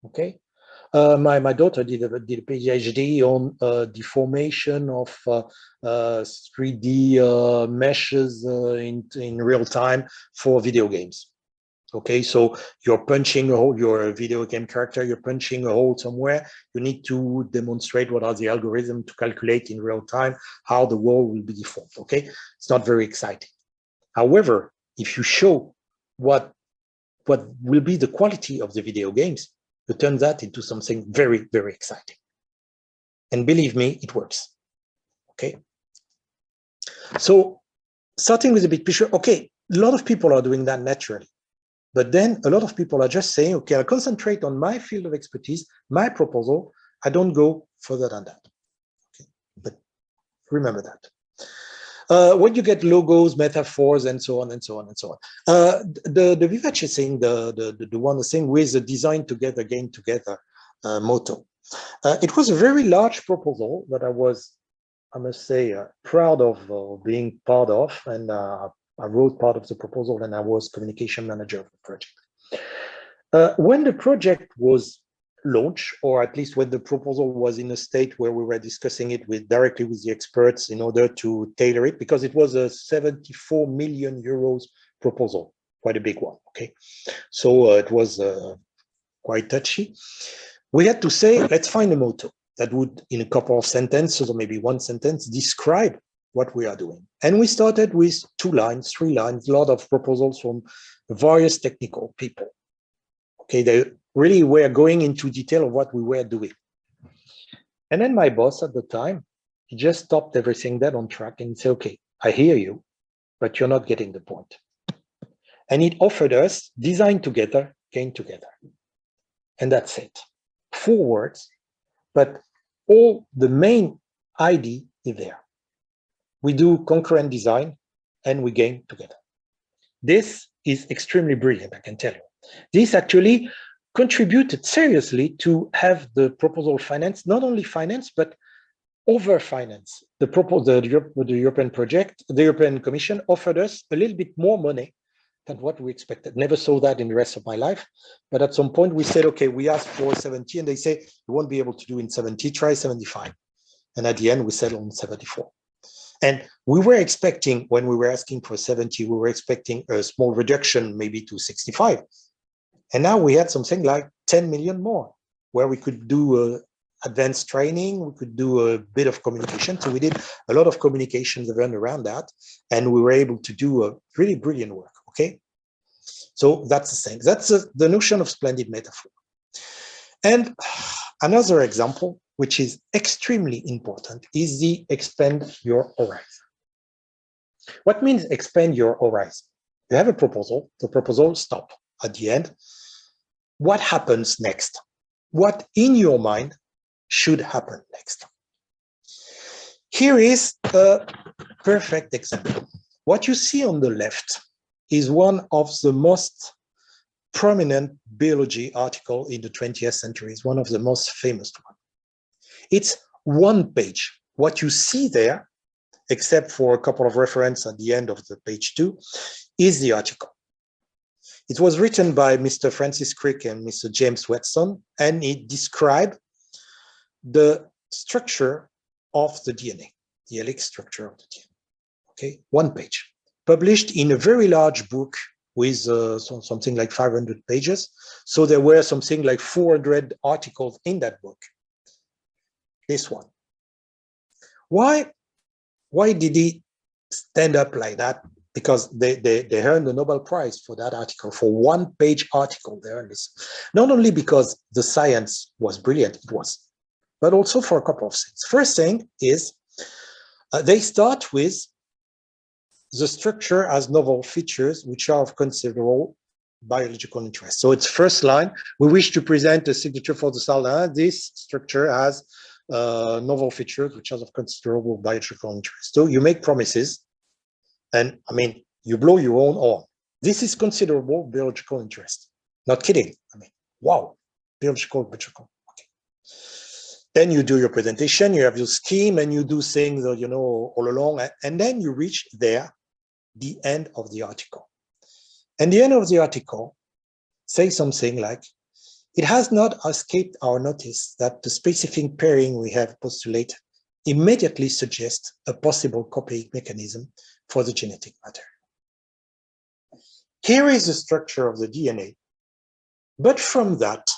Okay. My daughter did a PhD on deformation of 3D meshes in real time for video games. Okay, so you're punching a hole, you're a video game character, you're punching a hole somewhere. You need to demonstrate what are the algorithms to calculate in real time how the world will be deformed. Okay, it's not very exciting. However, if you show what will be the quality of the video games, you turn that into something very, very exciting. And believe me, it works. okay? So starting with the big picture, okay, a lot of people are doing that naturally. But then a lot of people are just saying, okay, I'll concentrate on my field of expertise, my proposal. I don't go further than that. Okay? But remember that. When you get logos, metaphors, and so on and so on and so on. The Vivace saying, the one saying with the design together, gain together motto. It was a very large proposal that I was, I must say, proud of being part of, and I wrote part of the proposal, and I was communication manager of the project. When the project was launched, or at least when the proposal was in a state where we were discussing it directly with the experts in order to tailor it, because it was a 74 million euros proposal, quite a big one, okay? So it was quite touchy. We had to say, let's find a motto that would, in a couple of sentences, or maybe one sentence, describe what we are doing. And we started with 2 lines, 3 lines, a lot of proposals from various technical people. Okay, they really were going into detail of what we were doing. And then my boss at the time, he just stopped everything dead on track and said, okay, I hear you, but you're not getting the point. And it offered us design together, gain together. And that's it. 4 words, but all the main idea is there. We do concurrent design and we gain together. This is extremely brilliant, I can tell you. This actually contributed seriously to have the proposal financed, not only financed, but over-finance. The European project, the European Commission offered us a little bit more money than what we expected. Never saw that in the rest of my life. But at some point we said, okay, we asked for 70 and they say, you won't be able to do in 70, try 75. And at the end we settled on 74. And we were expecting, when we were asking for 70, we were expecting a small reduction, maybe to 65. And now we had something like 10 million more, where we could do advanced training, we could do a bit of communication. So we did a lot of communications around that, and we were able to do a really brilliant work, okay? So that's the same. That's the notion of splendid metaphor. And another example, which is extremely important, is the expand your horizon. What means expand your horizon? You have a proposal, the proposal stop at the end. What happens next? What in your mind should happen next? Here is a perfect example. What you see on the left is one of the most prominent biology article in the 20th century. It's one of the most famous ones. It's 1 page. What you see there, except for a couple of references at the end of the page 2, is the article. It was written by Mr. Francis Crick and Mr. James Watson, and it described the structure of the DNA, the helix structure of the DNA. Okay, 1 page, published in a very large book with something like 500 pages. So there were something like 400 articles in that book. This one. Why did he stand up like that? Because they earned the Nobel Prize for that article, for 1 page article. They earned this. Not only because the science was brilliant, it was, but also for a couple of things. First thing is they start with the structure as novel features, which are of considerable biological interest. So it's first line, we wish to present a signature for the cell. This structure has novel features, which are of considerable biological interest. So you make promises, and I mean, you blow your own horn. This is considerable biological interest. Not kidding. I mean, wow, biological. Okay. Then you do your presentation, you have your scheme, and you do things, you know, all along, and then you reach there, the end of the article. And the end of the article says something like, it has not escaped our notice that the specific pairing we have postulated immediately suggests a possible copying mechanism for the genetic matter. Here is the structure of the DNA, but from that,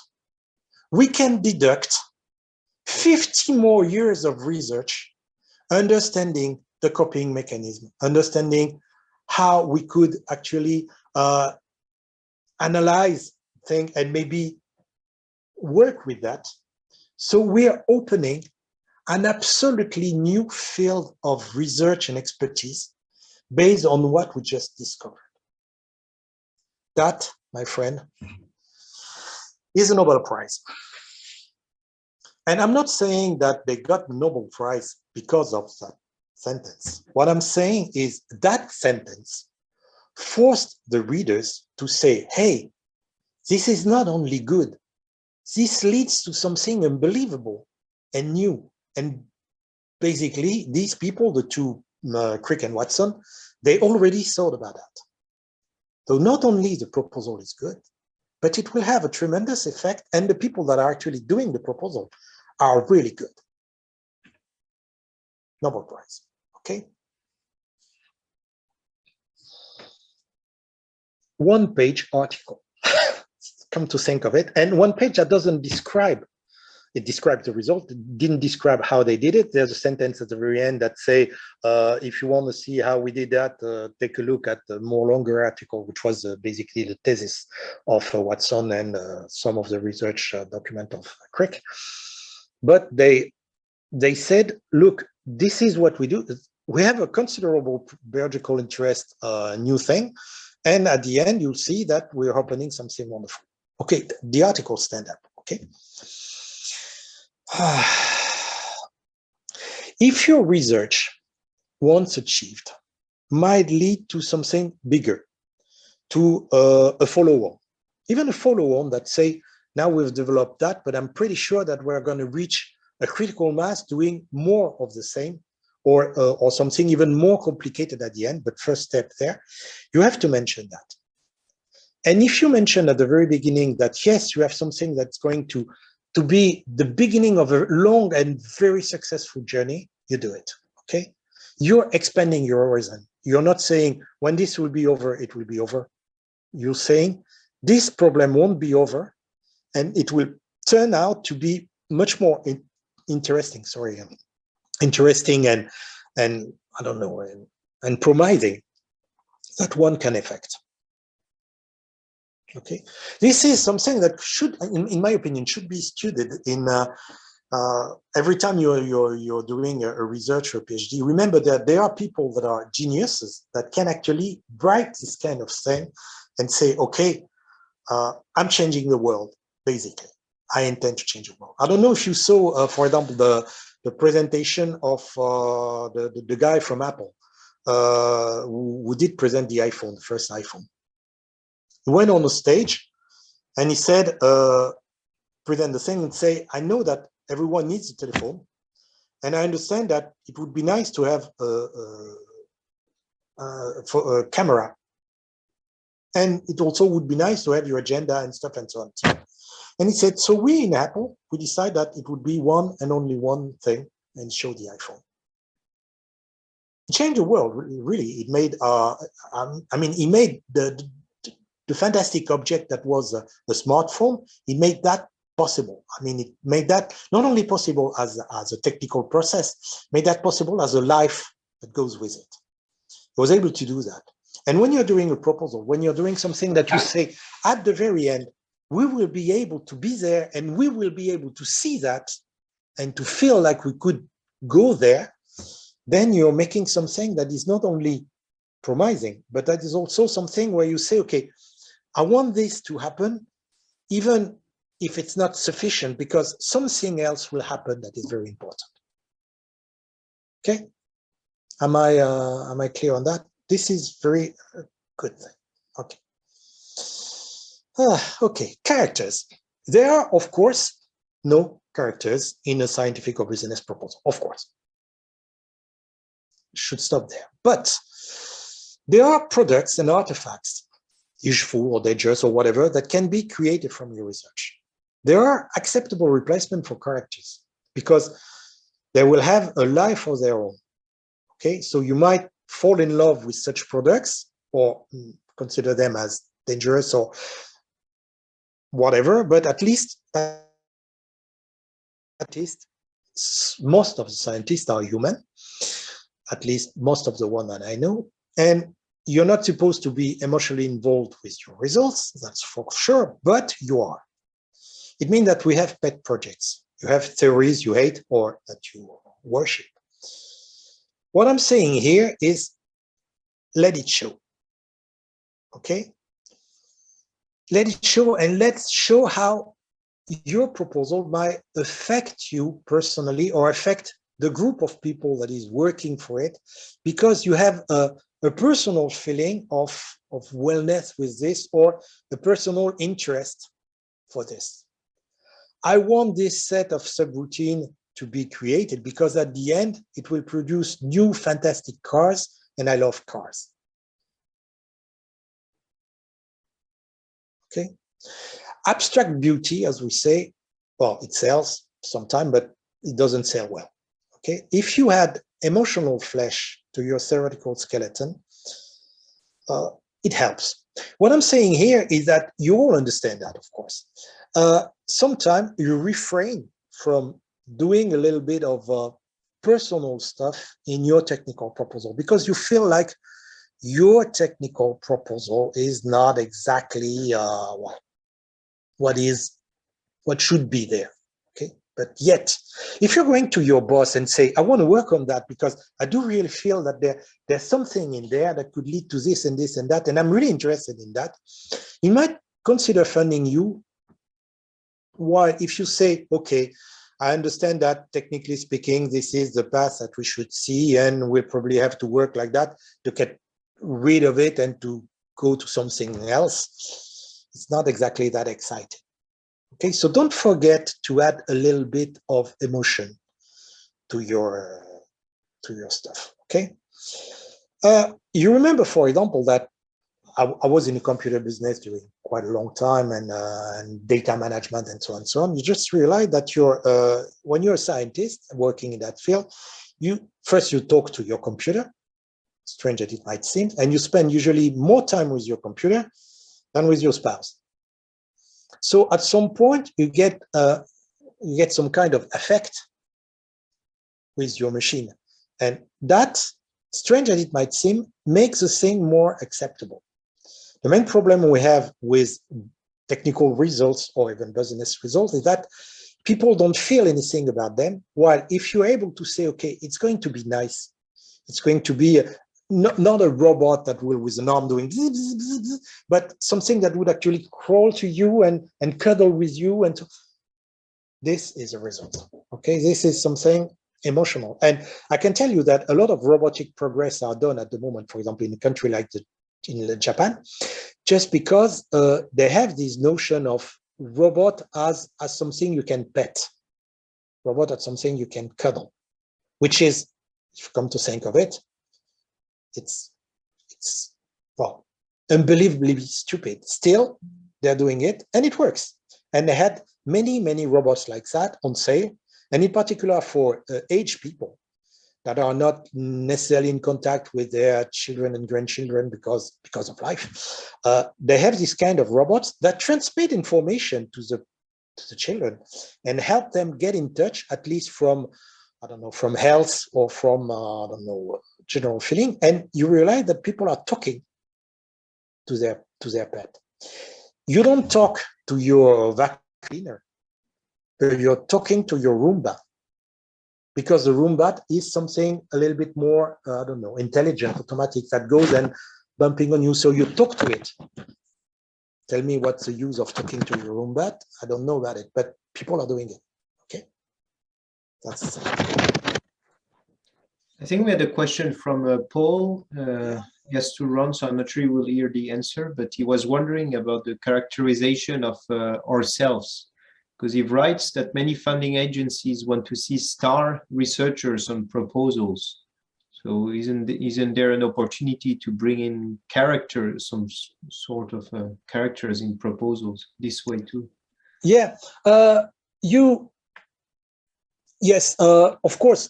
we can deduct 50 more years of research understanding the copying mechanism, understanding how we could actually analyze things and maybe work with that. So we are opening an absolutely new field of research and expertise based on what we just discovered. That, my friend, is a Nobel Prize. And I'm not saying that they got the Nobel Prize because of that sentence. What I'm saying is that sentence forced the readers to say, hey, this is not only good, this leads to something unbelievable and new. And basically, these people, the two, Crick and Watson, they already thought about that. So not only the proposal is good, but it will have a tremendous effect, and the people that are actually doing the proposal are really good. Nobel Prize, okay? One-page article, come to think of it, and one page that doesn't describe. It describes the result. It didn't describe how they did it. There's a sentence at the very end that say, if you want to see how we did that, take a look at the more longer article, which was basically the thesis of Watson and some of the research document of Crick. But they said, look, this is what we do. We have a considerable biological interest, new thing. And at the end, you'll see that we're opening something wonderful. Okay, the article stand up, okay? If your research, once achieved, might lead to something bigger, to a follow-on, even a follow-on that say, now we've developed that, but I'm pretty sure that we're going to reach a critical mass doing more of the same, or something even more complicated at the end, but first step there, you have to mention that. And if you mention at the very beginning that, yes, you have something that's going to be the beginning of a long and very successful journey, you do it, okay? You're expanding your horizon. You're not saying, when this will be over, it will be over. You're saying, this problem won't be over, and it will turn out to be much more interesting, interesting and I don't know, and promising that one can affect. Okay, this is something that should, in my opinion, should be studied in every time you're doing a research or PhD. Remember that there are people that are geniuses that can actually write this kind of thing and say, okay, I'm changing the world, basically. I intend to change the world. I don't know if you saw, for example, the presentation of the guy from Apple who did present the iPhone, the first iPhone. He went on the stage and he said, present the thing and say, I know that everyone needs a telephone, and I understand that it would be nice to have a camera. And it also would be nice to have your agenda and stuff and so on. And he said, so we in Apple, we decided that it would be one and only one thing, and show the iPhone. It changed the world, really. It made, I mean, he made the fantastic object that was a smartphone. He made that possible. I mean, it made that not only possible as a technical process, made that possible as a life that goes with it. He was able to do that. And when you're doing a proposal, when you're doing something that you say at the very end, we will be able to be there and we will be able to see that and to feel like we could go there, then you're making something that is not only promising, but that is also something where you say, okay, I want this to happen, even if it's not sufficient, because something else will happen that is very important. Okay, am I clear on that? This is very good thing. Okay. Okay, characters. There are, of course, no characters in a scientific or business proposal, of course. Should stop there. But there are products and artifacts, useful or dangerous or whatever, that can be created from your research. There are acceptable replacements for characters because they will have a life of their own. Okay, so you might fall in love with such products or consider them as dangerous or whatever, but at least most of the scientists are human, at least most of the one that I know, and you're not supposed to be emotionally involved with your results, that's for sure, but you are. It means that we have pet projects. You have theories you hate or that you worship. What I'm saying here is let it show. Okay? Let it show, and let's show how your proposal might affect you personally or affect the group of people that is working for it, because you have a personal feeling of wellness with this, or a personal interest for this. I want this set of subroutine to be created because at the end, it will produce new fantastic cars, and I love cars. Okay. Abstract beauty, as we say, well, it sells sometimes, but it doesn't sell well. Okay. If you add emotional flesh to your theoretical skeleton, it helps. What I'm saying here is that you all understand that, of course. Sometimes you refrain from doing a little bit of personal stuff in your technical proposal because you feel like your technical proposal is not exactly what should be there. Okay, but yet, if you're going to your boss and say, I want to work on that because I do really feel that there's something in there that could lead to this and this and that, and I'm really interested in that, he might consider funding you. Why? If you say, okay, I understand that technically speaking, this is the path that we should see, and we'll probably have to work like that to get rid of it and to go to something else, it's not exactly that exciting. Okay, so don't forget to add a little bit of emotion to your stuff. Okay, you remember, for example, that I was in the computer business during quite a long time, and data management and so on and so on. You just realize that when you're a scientist working in that field, you talk to your computer, strange as it might seem, and you spend usually more time with your computer than with your spouse. So at some point you get some kind of effect with your machine, and that, strange as it might seem, makes the thing more acceptable. The main problem we have with technical results or even business results is that people don't feel anything about them. While if you're able to say, okay, it's going to be nice, it's going to be not a robot that will with an arm doing bzz, bzz, bzz, bzz, but something that would actually crawl to you and cuddle with you, and so this is a result. Okay, this is something emotional, and I can tell you that a lot of robotic progress are done at the moment, for example, in a country like in Japan, just because they have this notion of robot as something you can pet, robot as something you can cuddle, which is, if you come to think of it, it's well, unbelievably stupid. Still, they're doing it, and it works. And they had many robots like that on sale, and in particular for aged people that are not necessarily in contact with their children and grandchildren because of life. They have this kind of robots that transmit information to the children and help them get in touch, at least from, I don't know, from health or from, I don't know, general feeling. And you realize that people are talking to their pet. You don't talk to your vacuum cleaner, but you're talking to your Roomba, because the Roomba is something a little bit more, I don't know, intelligent, automatic, that goes and bumping on you. So you talk to it. Tell me what's the use of talking to your Roomba? I don't know about it, but people are doing it. Okay. That's. I think we had a question from Paul. He has to run, so I'm not sure he will hear the answer, but he was wondering about the characterization of ourselves, because he writes that many funding agencies want to see star researchers on proposals. So isn't there an opportunity to bring in characters, some sort of characters in proposals this way too? Yeah, yes, of course.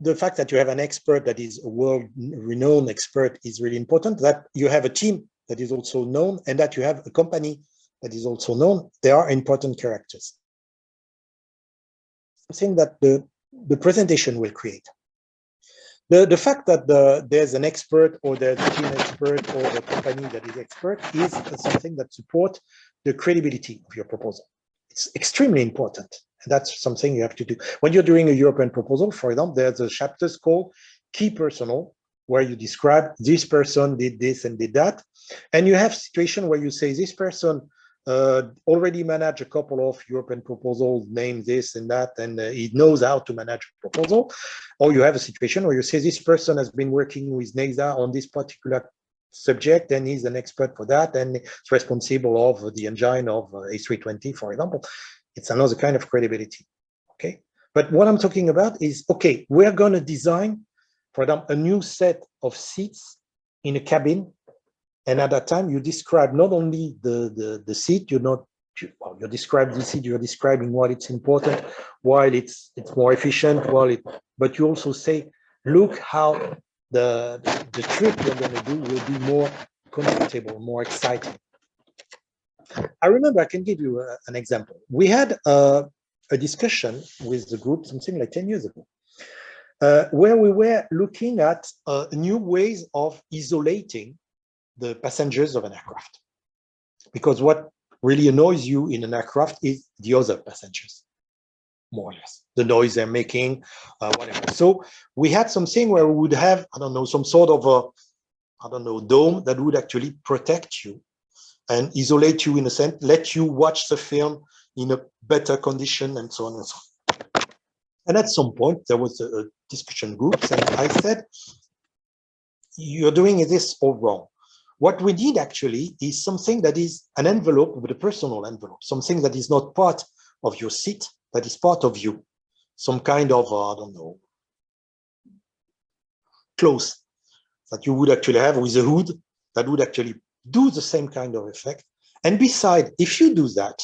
The fact that you have an expert that is a world-renowned expert is really important. That you have a team that is also known, and that you have a company that is also known. They are important characters. Something that the presentation will create. The fact that there's an expert, or there's a team expert, or the company that is expert, is something that supports the credibility of your proposal. It's extremely important. And that's something you have to do. When you're doing a European proposal, for example, there's a chapter called Key Personal, where you describe this person did this and did that. And you have situation where you say this person already managed a couple of European proposals, name this and that, and he knows how to manage a proposal. Or you have a situation where you say this person has been working with NASA on this particular subject, and he's an expert for that, and it's responsible of the engine of A320, for example. It's another kind of credibility, okay? But what I'm talking about is, okay, we're going to design, for example, a new set of seats in a cabin, and at that time you describe not only the seat, you describe the seat, you're describing what it's important, while it's more efficient, but you also say, look how the trip you're going to do will be more comfortable, more exciting. I remember, I can give you an example. We had a discussion with the group something like 10 years ago, where we were looking at new ways of isolating the passengers of an aircraft. Because what really annoys you in an aircraft is the other passengers, more or less, the noise they're making, whatever. So we had something where we would have, I don't know, some sort of a, dome that would actually protect you and isolate you in a sense, let you watch the film in a better condition, and so on and so on. And at some point, there was a discussion group, and I said, you're doing this all wrong. What we need actually is something that is an envelope, with a personal envelope, something that is not part of your seat, that is part of you. Some kind of, I don't know, clothes that you would actually have with a hood that would actually do the same kind of effect. And besides, if you do that,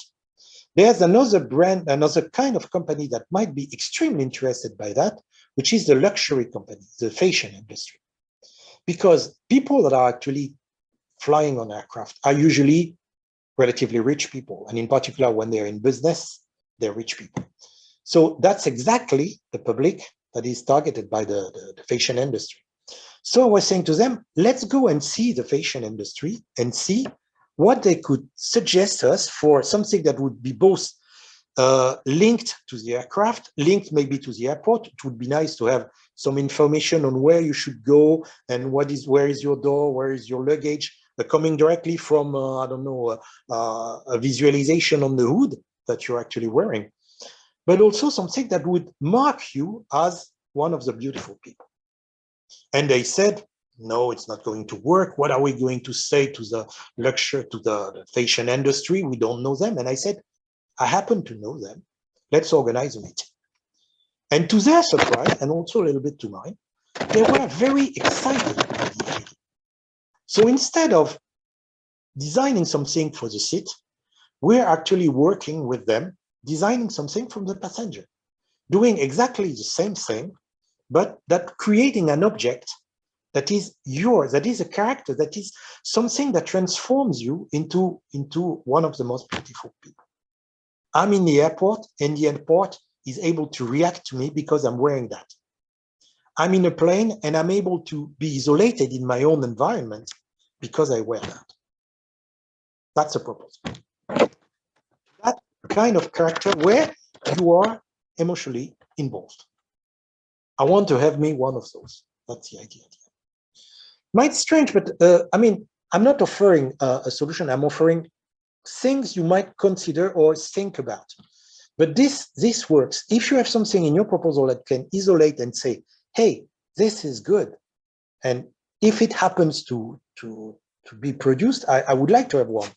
there's another brand, another kind of company that might be extremely interested by that, which is the luxury company, the fashion industry. Because people that are actually flying on aircraft are usually relatively rich people. And in particular, when they're in business, they're rich people. So that's exactly the public that is targeted by the fashion industry. So I was saying to them, let's go and see the fashion industry and see what they could suggest us for something that would be both linked to the aircraft, linked maybe to the airport. It would be nice to have some information on where you should go and where is your door, where is your luggage, coming directly from, I don't know, a visualization on the hood that you're actually wearing, but also something that would mark you as one of the beautiful people. And they said, no, it's not going to work. What are we going to say to the luxury, to the fashion industry? We don't know them. And I said, I happen to know them. Let's organize a meeting. And to their surprise, and also a little bit to mine, they were very excited by the idea. So instead of designing something for the seat, we're actually working with them, designing something from the passenger, doing exactly the same thing, but that creating an object that is yours, that is a character, that is something that transforms you into one of the most beautiful people. I'm in the airport, and the airport is able to react to me because I'm wearing that. I'm in a plane, and I'm able to be isolated in my own environment because I wear that. That's a proposal. That kind of character where you are emotionally involved. I want to have me one of those. That's the idea. Might be strange, but I mean, I'm not offering a solution. I'm offering things you might consider or think about. But this works. If you have something in your proposal that can isolate and say, hey, this is good. And if it happens to be produced, I would like to have one.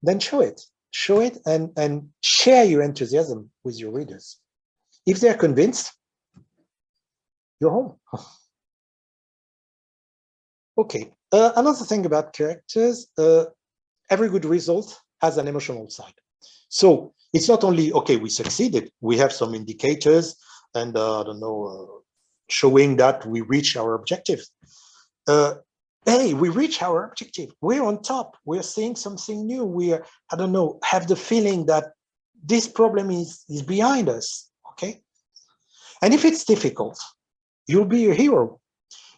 Then show it and share your enthusiasm with your readers. If they're convinced, you're home. Okay, another thing about characters, every good result has an emotional side. So it's not only, okay, we succeeded, we have some indicators and, I don't know, showing that we reach our objectives. Hey, we reach our objective, we're on top, we're seeing something new, we're, I don't know, have the feeling that this problem is behind us, okay? And if it's difficult, you'll be a hero.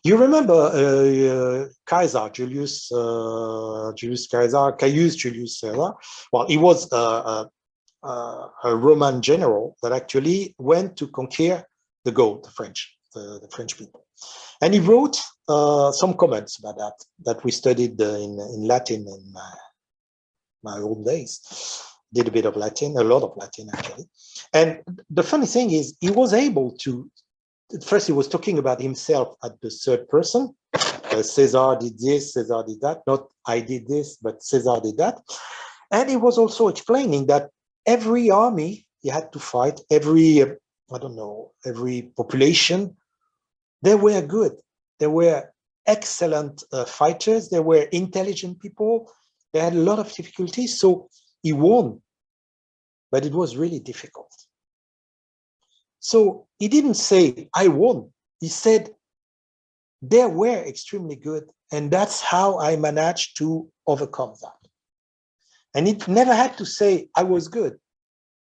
You remember Caesar, Julius Caesar, Caius Julius Caesar? Well, he was a Roman general that actually went to conquer the Gaul, the French people. And he wrote some comments about that we studied in Latin in my old days. Did a bit of Latin, a lot of Latin actually. And the funny thing is, he was able to, first he was talking about himself at the third person. Caesar did this, Caesar did that, not I did this, but Caesar did that. And he was also explaining that every army he had to fight, every, I don't know, every population, they were good. They were excellent fighters. They were intelligent people. They had a lot of difficulties. So he won, but it was really difficult. So he didn't say, I won. He said, they were extremely good. And that's how I managed to overcome that. And it never had to say, I was good.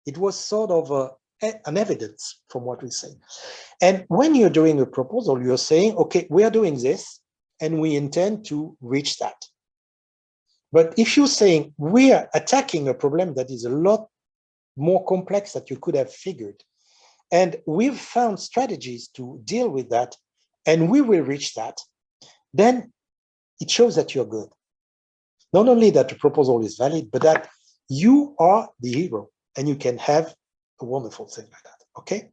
It was sort of an evidence from what we say. And when you're doing a proposal, you're saying, okay, we are doing this, and we intend to reach that. But if you're saying we are attacking a problem that is a lot more complex that you could have figured, and we've found strategies to deal with that, and we will reach that, then it shows that you're good. Not only that the proposal is valid, but that you are the hero, and you can have a wonderful thing like that, okay?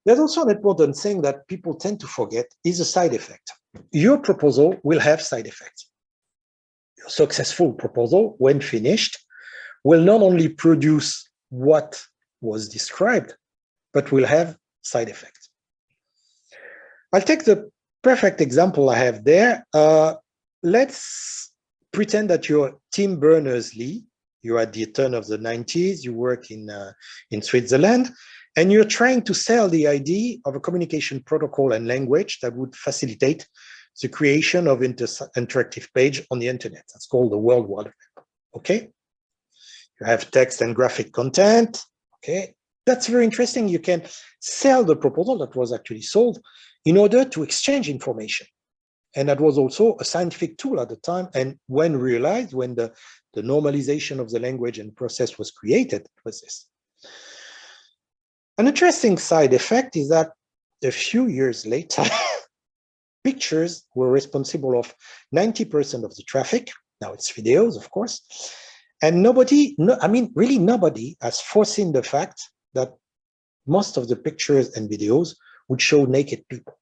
There's also an important thing that people tend to forget is a side effect. Your proposal will have side effects. Your successful proposal, when finished, will not only produce what was described, but will have side effects. I'll take the perfect example I have there. Let's pretend that you're Tim Berners-Lee. You're at the turn of the 90s. You work in Switzerland, and you're trying to sell the idea of a communication protocol and language that would facilitate the creation of interactive page on the internet. That's called the World Wide Web. Okay. You have text and graphic content. Okay. That's very interesting. You can sell the proposal that was actually sold in order to exchange information. And that was also a scientific tool at the time. And when realized, when the normalization of the language and process was created, it was this. An interesting side effect is that a few years later, pictures were responsible of 90% of the traffic. Now it's videos, of course. And nobody, I mean, really nobody has foreseen the fact that most of the pictures and videos would show naked people.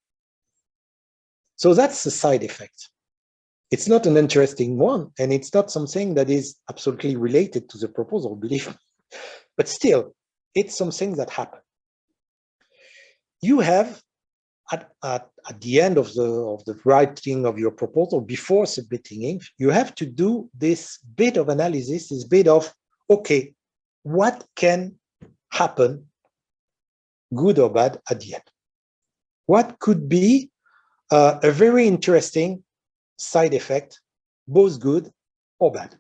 So that's the side effect. It's not an interesting one, and it's not something that is absolutely related to the proposal, believe me. But still, it's something that happened. You have, at the end of the writing of your proposal, before submitting it, you have to do this bit of analysis, this bit of, okay, what can happen, good or bad, at the end? What could be a very interesting side effect, both good or bad?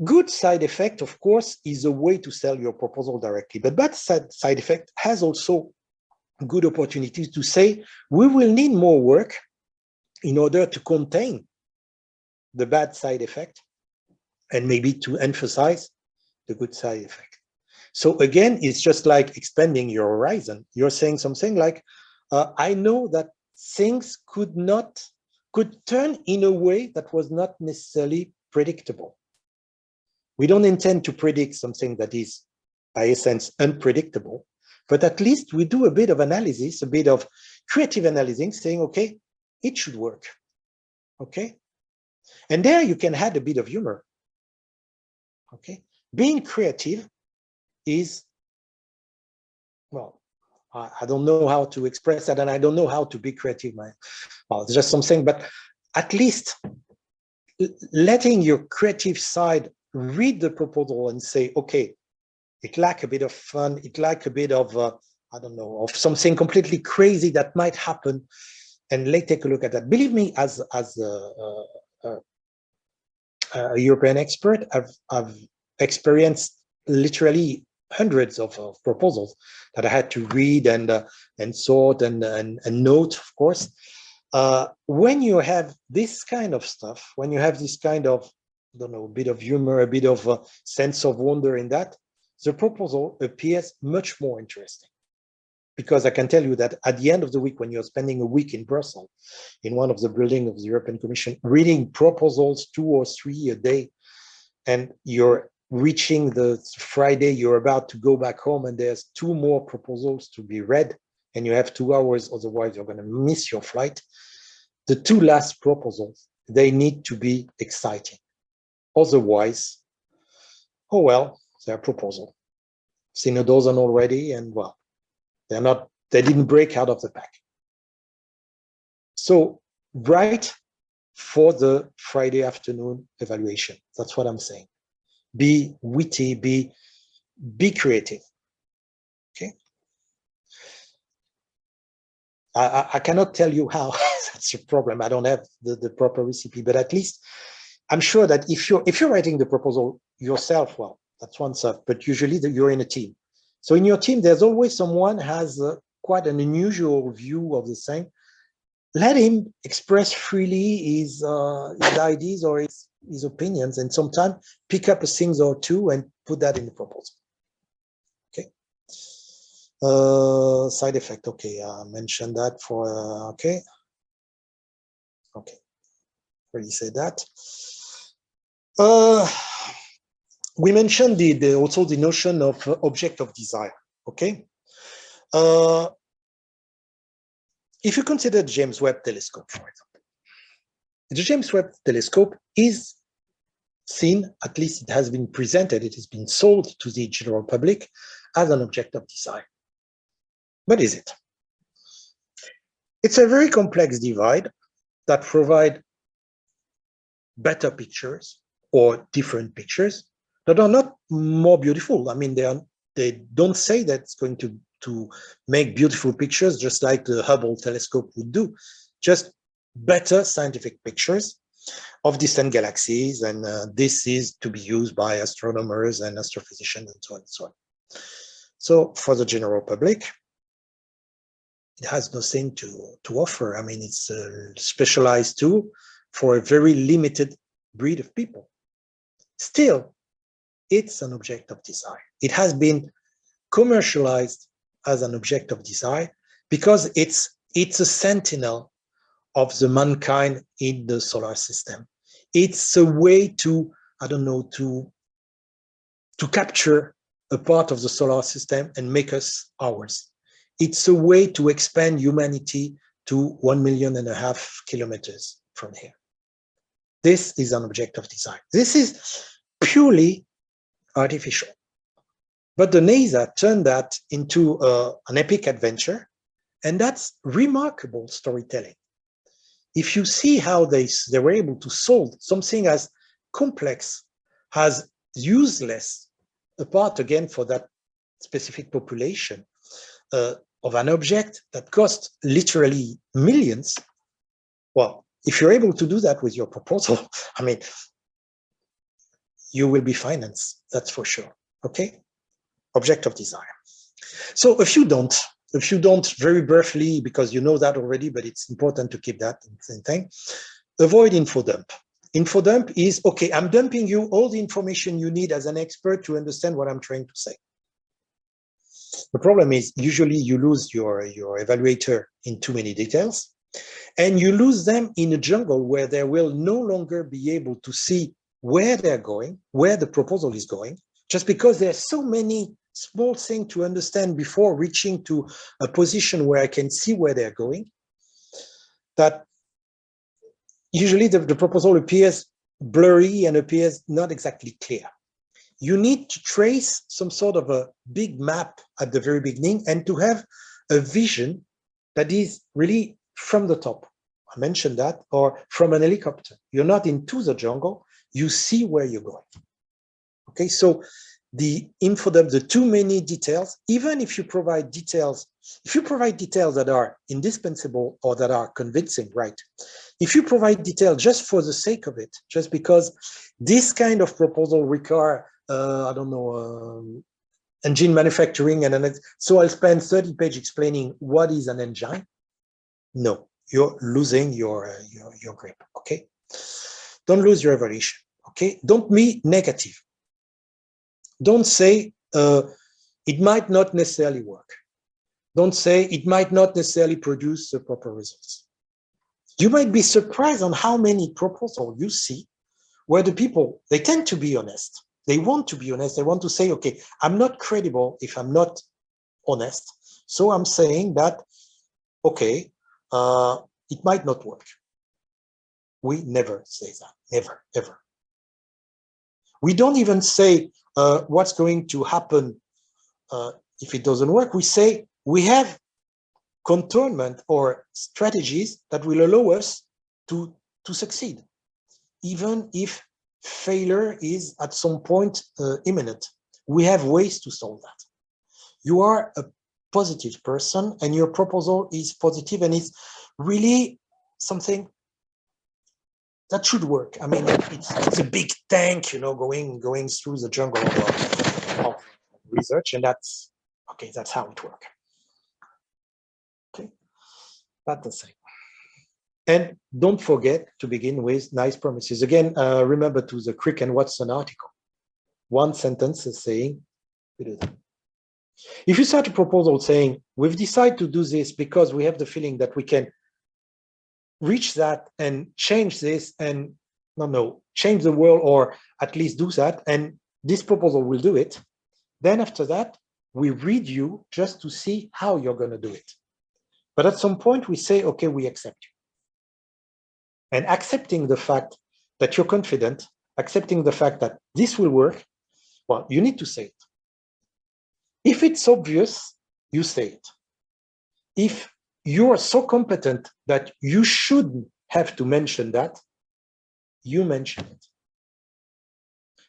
Good side effect, of course, is a way to sell your proposal directly, but bad side effect has also good opportunities to say, we will need more work in order to contain the bad side effect and maybe to emphasize the good side effect. So again, it's just like expanding your horizon. You're saying something like, I know that things could turn in a way that was not necessarily predictable. We don't intend to predict something that is, by essence, unpredictable, but at least we do a bit of analysis, a bit of creative analysis, saying, okay, it should work, okay? And there you can add a bit of humor, okay? Being creative is, well, I don't know how to express that, and I don't know how to be creative. Well, it's just something, but at least letting your creative side read the proposal and say, okay, it lacks a bit of fun, it lacks a bit of, I don't know, of something completely crazy that might happen, and let's take a look at that. Believe me, as a European expert, I've experienced literally hundreds of proposals that I had to read and sort and note, of course. When you have this kind of stuff, when you have this kind of, I don't know, a bit of humor, a bit of a sense of wonder in that, the proposal appears much more interesting. Because I can tell you that at the end of the week, when you're spending a week in Brussels, in one of the buildings of the European Commission, reading proposals 2 or 3 a day, and you're reaching the Friday, you're about to go back home, and there's 2 more proposals to be read, and you have 2 hours, otherwise you're going to miss your flight. The 2 last proposals, they need to be exciting. Otherwise, oh well, they're a proposal. Seen a dozen already, and well, they didn't break out of the pack. So write for the Friday afternoon evaluation. That's what I'm saying. Be witty, be creative. Okay. I cannot tell you how. That's a problem. I don't have the proper recipe, but at least I'm sure that if you're writing the proposal yourself, well, that's one stuff, but usually you're in a team. So in your team, there's always someone has quite an unusual view of the same. Let him express freely his ideas or his opinions, and sometimes pick up a thing or 2 and put that in the proposal. Okay. Side effect. Okay, I mentioned that for okay. Okay, already said that. We mentioned also the notion of object of desire. Okay. If you consider the James Webb Telescope, for example, the James Webb Telescope is seen, at least it has been presented, it has been sold to the general public as an object of desire. What is it? It's a very complex device that provides better pictures or different pictures that are not more beautiful. I mean, they don't say that it's going to make beautiful pictures just like the Hubble telescope would do, just better scientific pictures of distant galaxies, and this is to be used by astronomers and astrophysicians and so on and so on. So for the general public, it has nothing to offer. I mean, it's a specialized tool for a very limited breed of people. Still, it's an object of desire. It has been commercialized as an object of desire because it's a sentinel of the mankind in the solar system. It's a way to, I don't know, to capture a part of the solar system and make us ours. It's a way to expand humanity to 1.5 million kilometers from here. This is an object of desire. This is purely artificial. But the NASA turned that into an epic adventure, and that's remarkable storytelling. If you see how they were able to solve something as complex, as useless, apart again for that specific population, of an object that cost literally millions, well, if you're able to do that with your proposal, I mean, you will be financed, that's for sure, okay? Object of desire. So if you don't very briefly, because you know that already, but it's important to keep that same thing, avoid infodump. Infodump is, okay, I'm dumping you all the information you need as an expert to understand what I'm trying to say. The problem is usually you lose your evaluator in too many details, and you lose them in a jungle where they will no longer be able to see where they're going, where the proposal is going, just because there's so many small things to understand before reaching to a position where I can see where they're going, that usually the proposal appears blurry and appears not exactly clear. You need to trace some sort of a big map at the very beginning and to have a vision that is really from the top. I mentioned that, or from an helicopter. You're not into the jungle, you see where you're going. Okay, so the infodump, the too many details, even if you provide details, that are indispensable or that are convincing, right? If you provide detail just for the sake of it, just because this kind of proposal require, I don't know, engine manufacturing, and so I'll spend 30 pages explaining what is an engine. No, you're losing your grip. Okay, don't lose your evaluation. Okay, don't be negative. Don't say it might not necessarily work. Don't say it might not necessarily produce the proper results. You might be surprised on how many proposals you see where the people, they tend to be honest. They want to be honest. They want to say, okay, I'm not credible if I'm not honest. So I'm saying that, okay, it might not work. We never say that, never, ever. We don't even say what's going to happen if it doesn't work. We say we have contournement or strategies that will allow us to succeed, even if failure is at some point imminent. We have ways to solve that. You are a positive person and your proposal is positive and it's really something that should work. I mean, it's a big tank, you know, going through the jungle of research, and that's okay. That's how it works. Okay, that's the same. And don't forget to begin with nice promises. Again, remember to the Crick and Watson article. One sentence is saying, we do that. If you start a proposal saying, we've decided to do this because we have the feeling that we can reach that and change this and change the world, or at least do that, and this proposal will do it, then after that, we read you just to see how you're going to do it. But at some point we say, okay, we accept you. And accepting the fact that you're confident, accepting the fact that this will work, well, you need to say it. If it's obvious, you say it. If you are so competent that you shouldn't have to mention that, you mention it.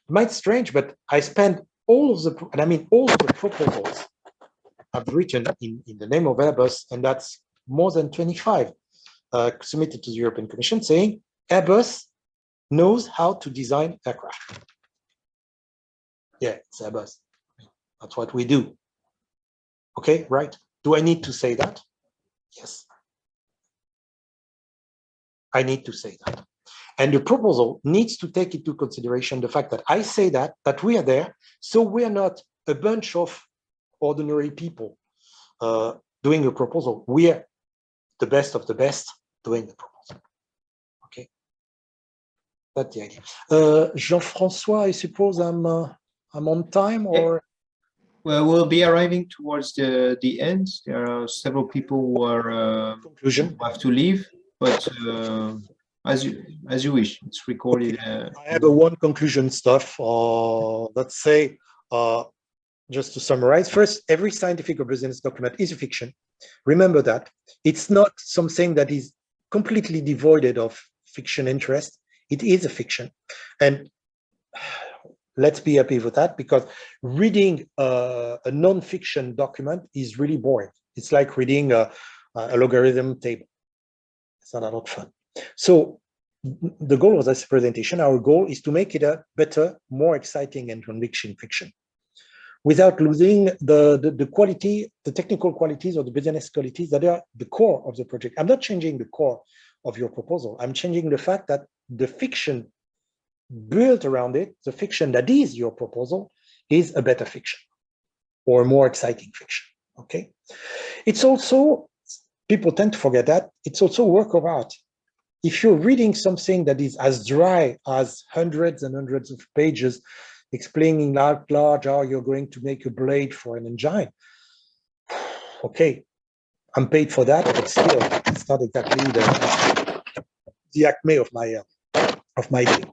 It might be strange, but I spend all of the proposals I've written in the name of Airbus, and that's more than 25 submitted to the European Commission, saying Airbus knows how to design aircraft. Yeah, it's Airbus. That's what we do. Okay, right? Do I need to say that? Yes. I need to say that. And the proposal needs to take into consideration the fact that I say that we are there, so we are not a bunch of ordinary people doing a proposal. We are the best of the best doing the proposal. Okay, that's the idea. Jean-François, I suppose I'm on time, or? Well, we'll be arriving towards the end. There are several people who are who have to leave, but as you wish. It's recorded. Okay. I have one conclusion stuff. Let's say, just to summarize, first, every scientific or business document is a fiction. Remember that. It's not something that is completely devoid of fiction interest. It is a fiction. And let's be happy with that, because reading a non-fiction document is really boring. It's like reading a logarithm table. It's not a lot of fun. So the goal of this presentation, our goal is to make it a better, more exciting and conviction fiction, without losing the quality, the technical qualities or the business qualities that are the core of the project. I'm not changing the core of your proposal. I'm changing the fact that the fiction built around it, the fiction that is your proposal, is a better fiction or a more exciting fiction. Okay. It's also, people tend to forget that, it's also a work of art. If you're reading something that is as dry as hundreds and hundreds of pages explaining large how you're going to make a blade for an engine, okay, I'm paid for that, but still, it's not exactly the acme of my day.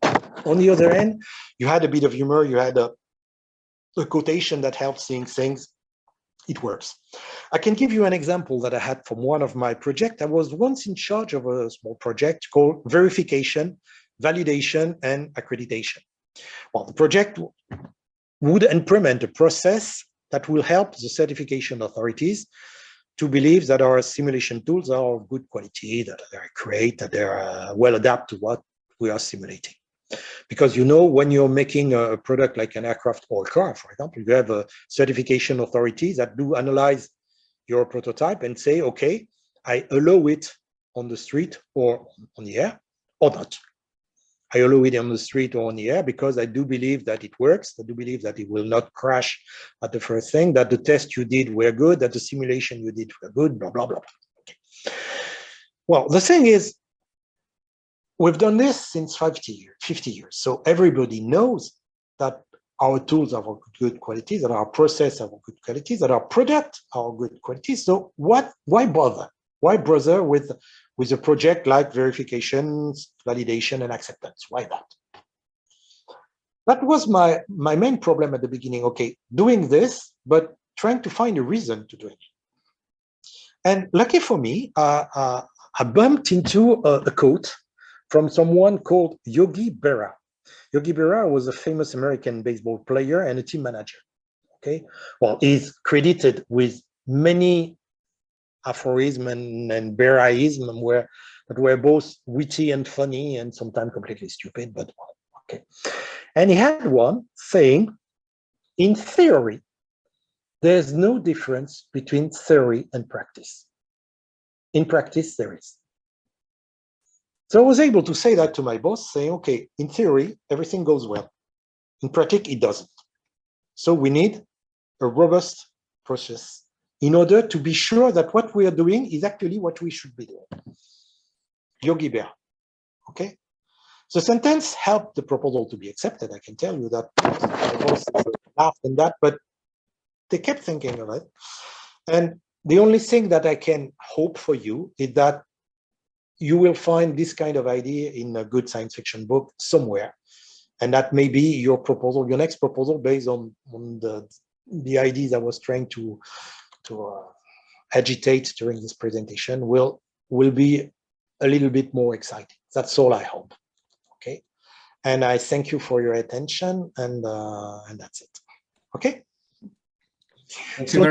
On the other hand, you had a bit of humor, you had a quotation that helps seeing things. It works. I can give you an example that I had from one of my projects. I was once in charge of a small project called verification, validation, and accreditation. Well, the project would implement a process that will help the certification authorities to believe that our simulation tools are of good quality, that they're accurate, that they're well adapted to what we are simulating. Because you know, when you're making a product like an aircraft or a car, for example, you have a certification authorities that do analyze your prototype and say, okay, I allow it on the street or on the air or not. I allow it on the street or on the air because I do believe that it works. I do believe that it will not crash at the first thing, that the tests you did were good, that the simulation you did were good, blah, blah, blah. Okay. Well, the thing is, we've done this since 50 years. So everybody knows that our tools are of good quality, that our process are of good quality, that our product are of good quality. So why bother? Why bother with a project like verifications, validation, and acceptance? Why that? That was my main problem at the beginning. Okay, doing this, but trying to find a reason to do it. And lucky for me, I bumped into a quote from someone called Yogi Berra. Yogi Berra was a famous American baseball player and a team manager. Okay, well, he's credited with many aphorism and Berraism that were both witty and funny and sometimes completely stupid, but okay. And he had one saying, in theory, there's no difference between theory and practice. In practice, there is. So I was able to say that to my boss, saying, okay, in theory, everything goes well. In practice, it doesn't. So we need a robust process in order to be sure that what we are doing is actually what we should be doing. Yogi Berra, okay? The sentence helped the proposal to be accepted. I can tell you that the boss laughed and that, but they kept thinking of it. And the only thing that I can hope for you is that you will find this kind of idea in a good science fiction book somewhere. And that may be your proposal, your next proposal based on the ideas I was trying to agitate during this presentation will be a little bit more exciting. That's all I hope. Okay, and I thank you for your attention, and that's it. Okay. Thank you very much.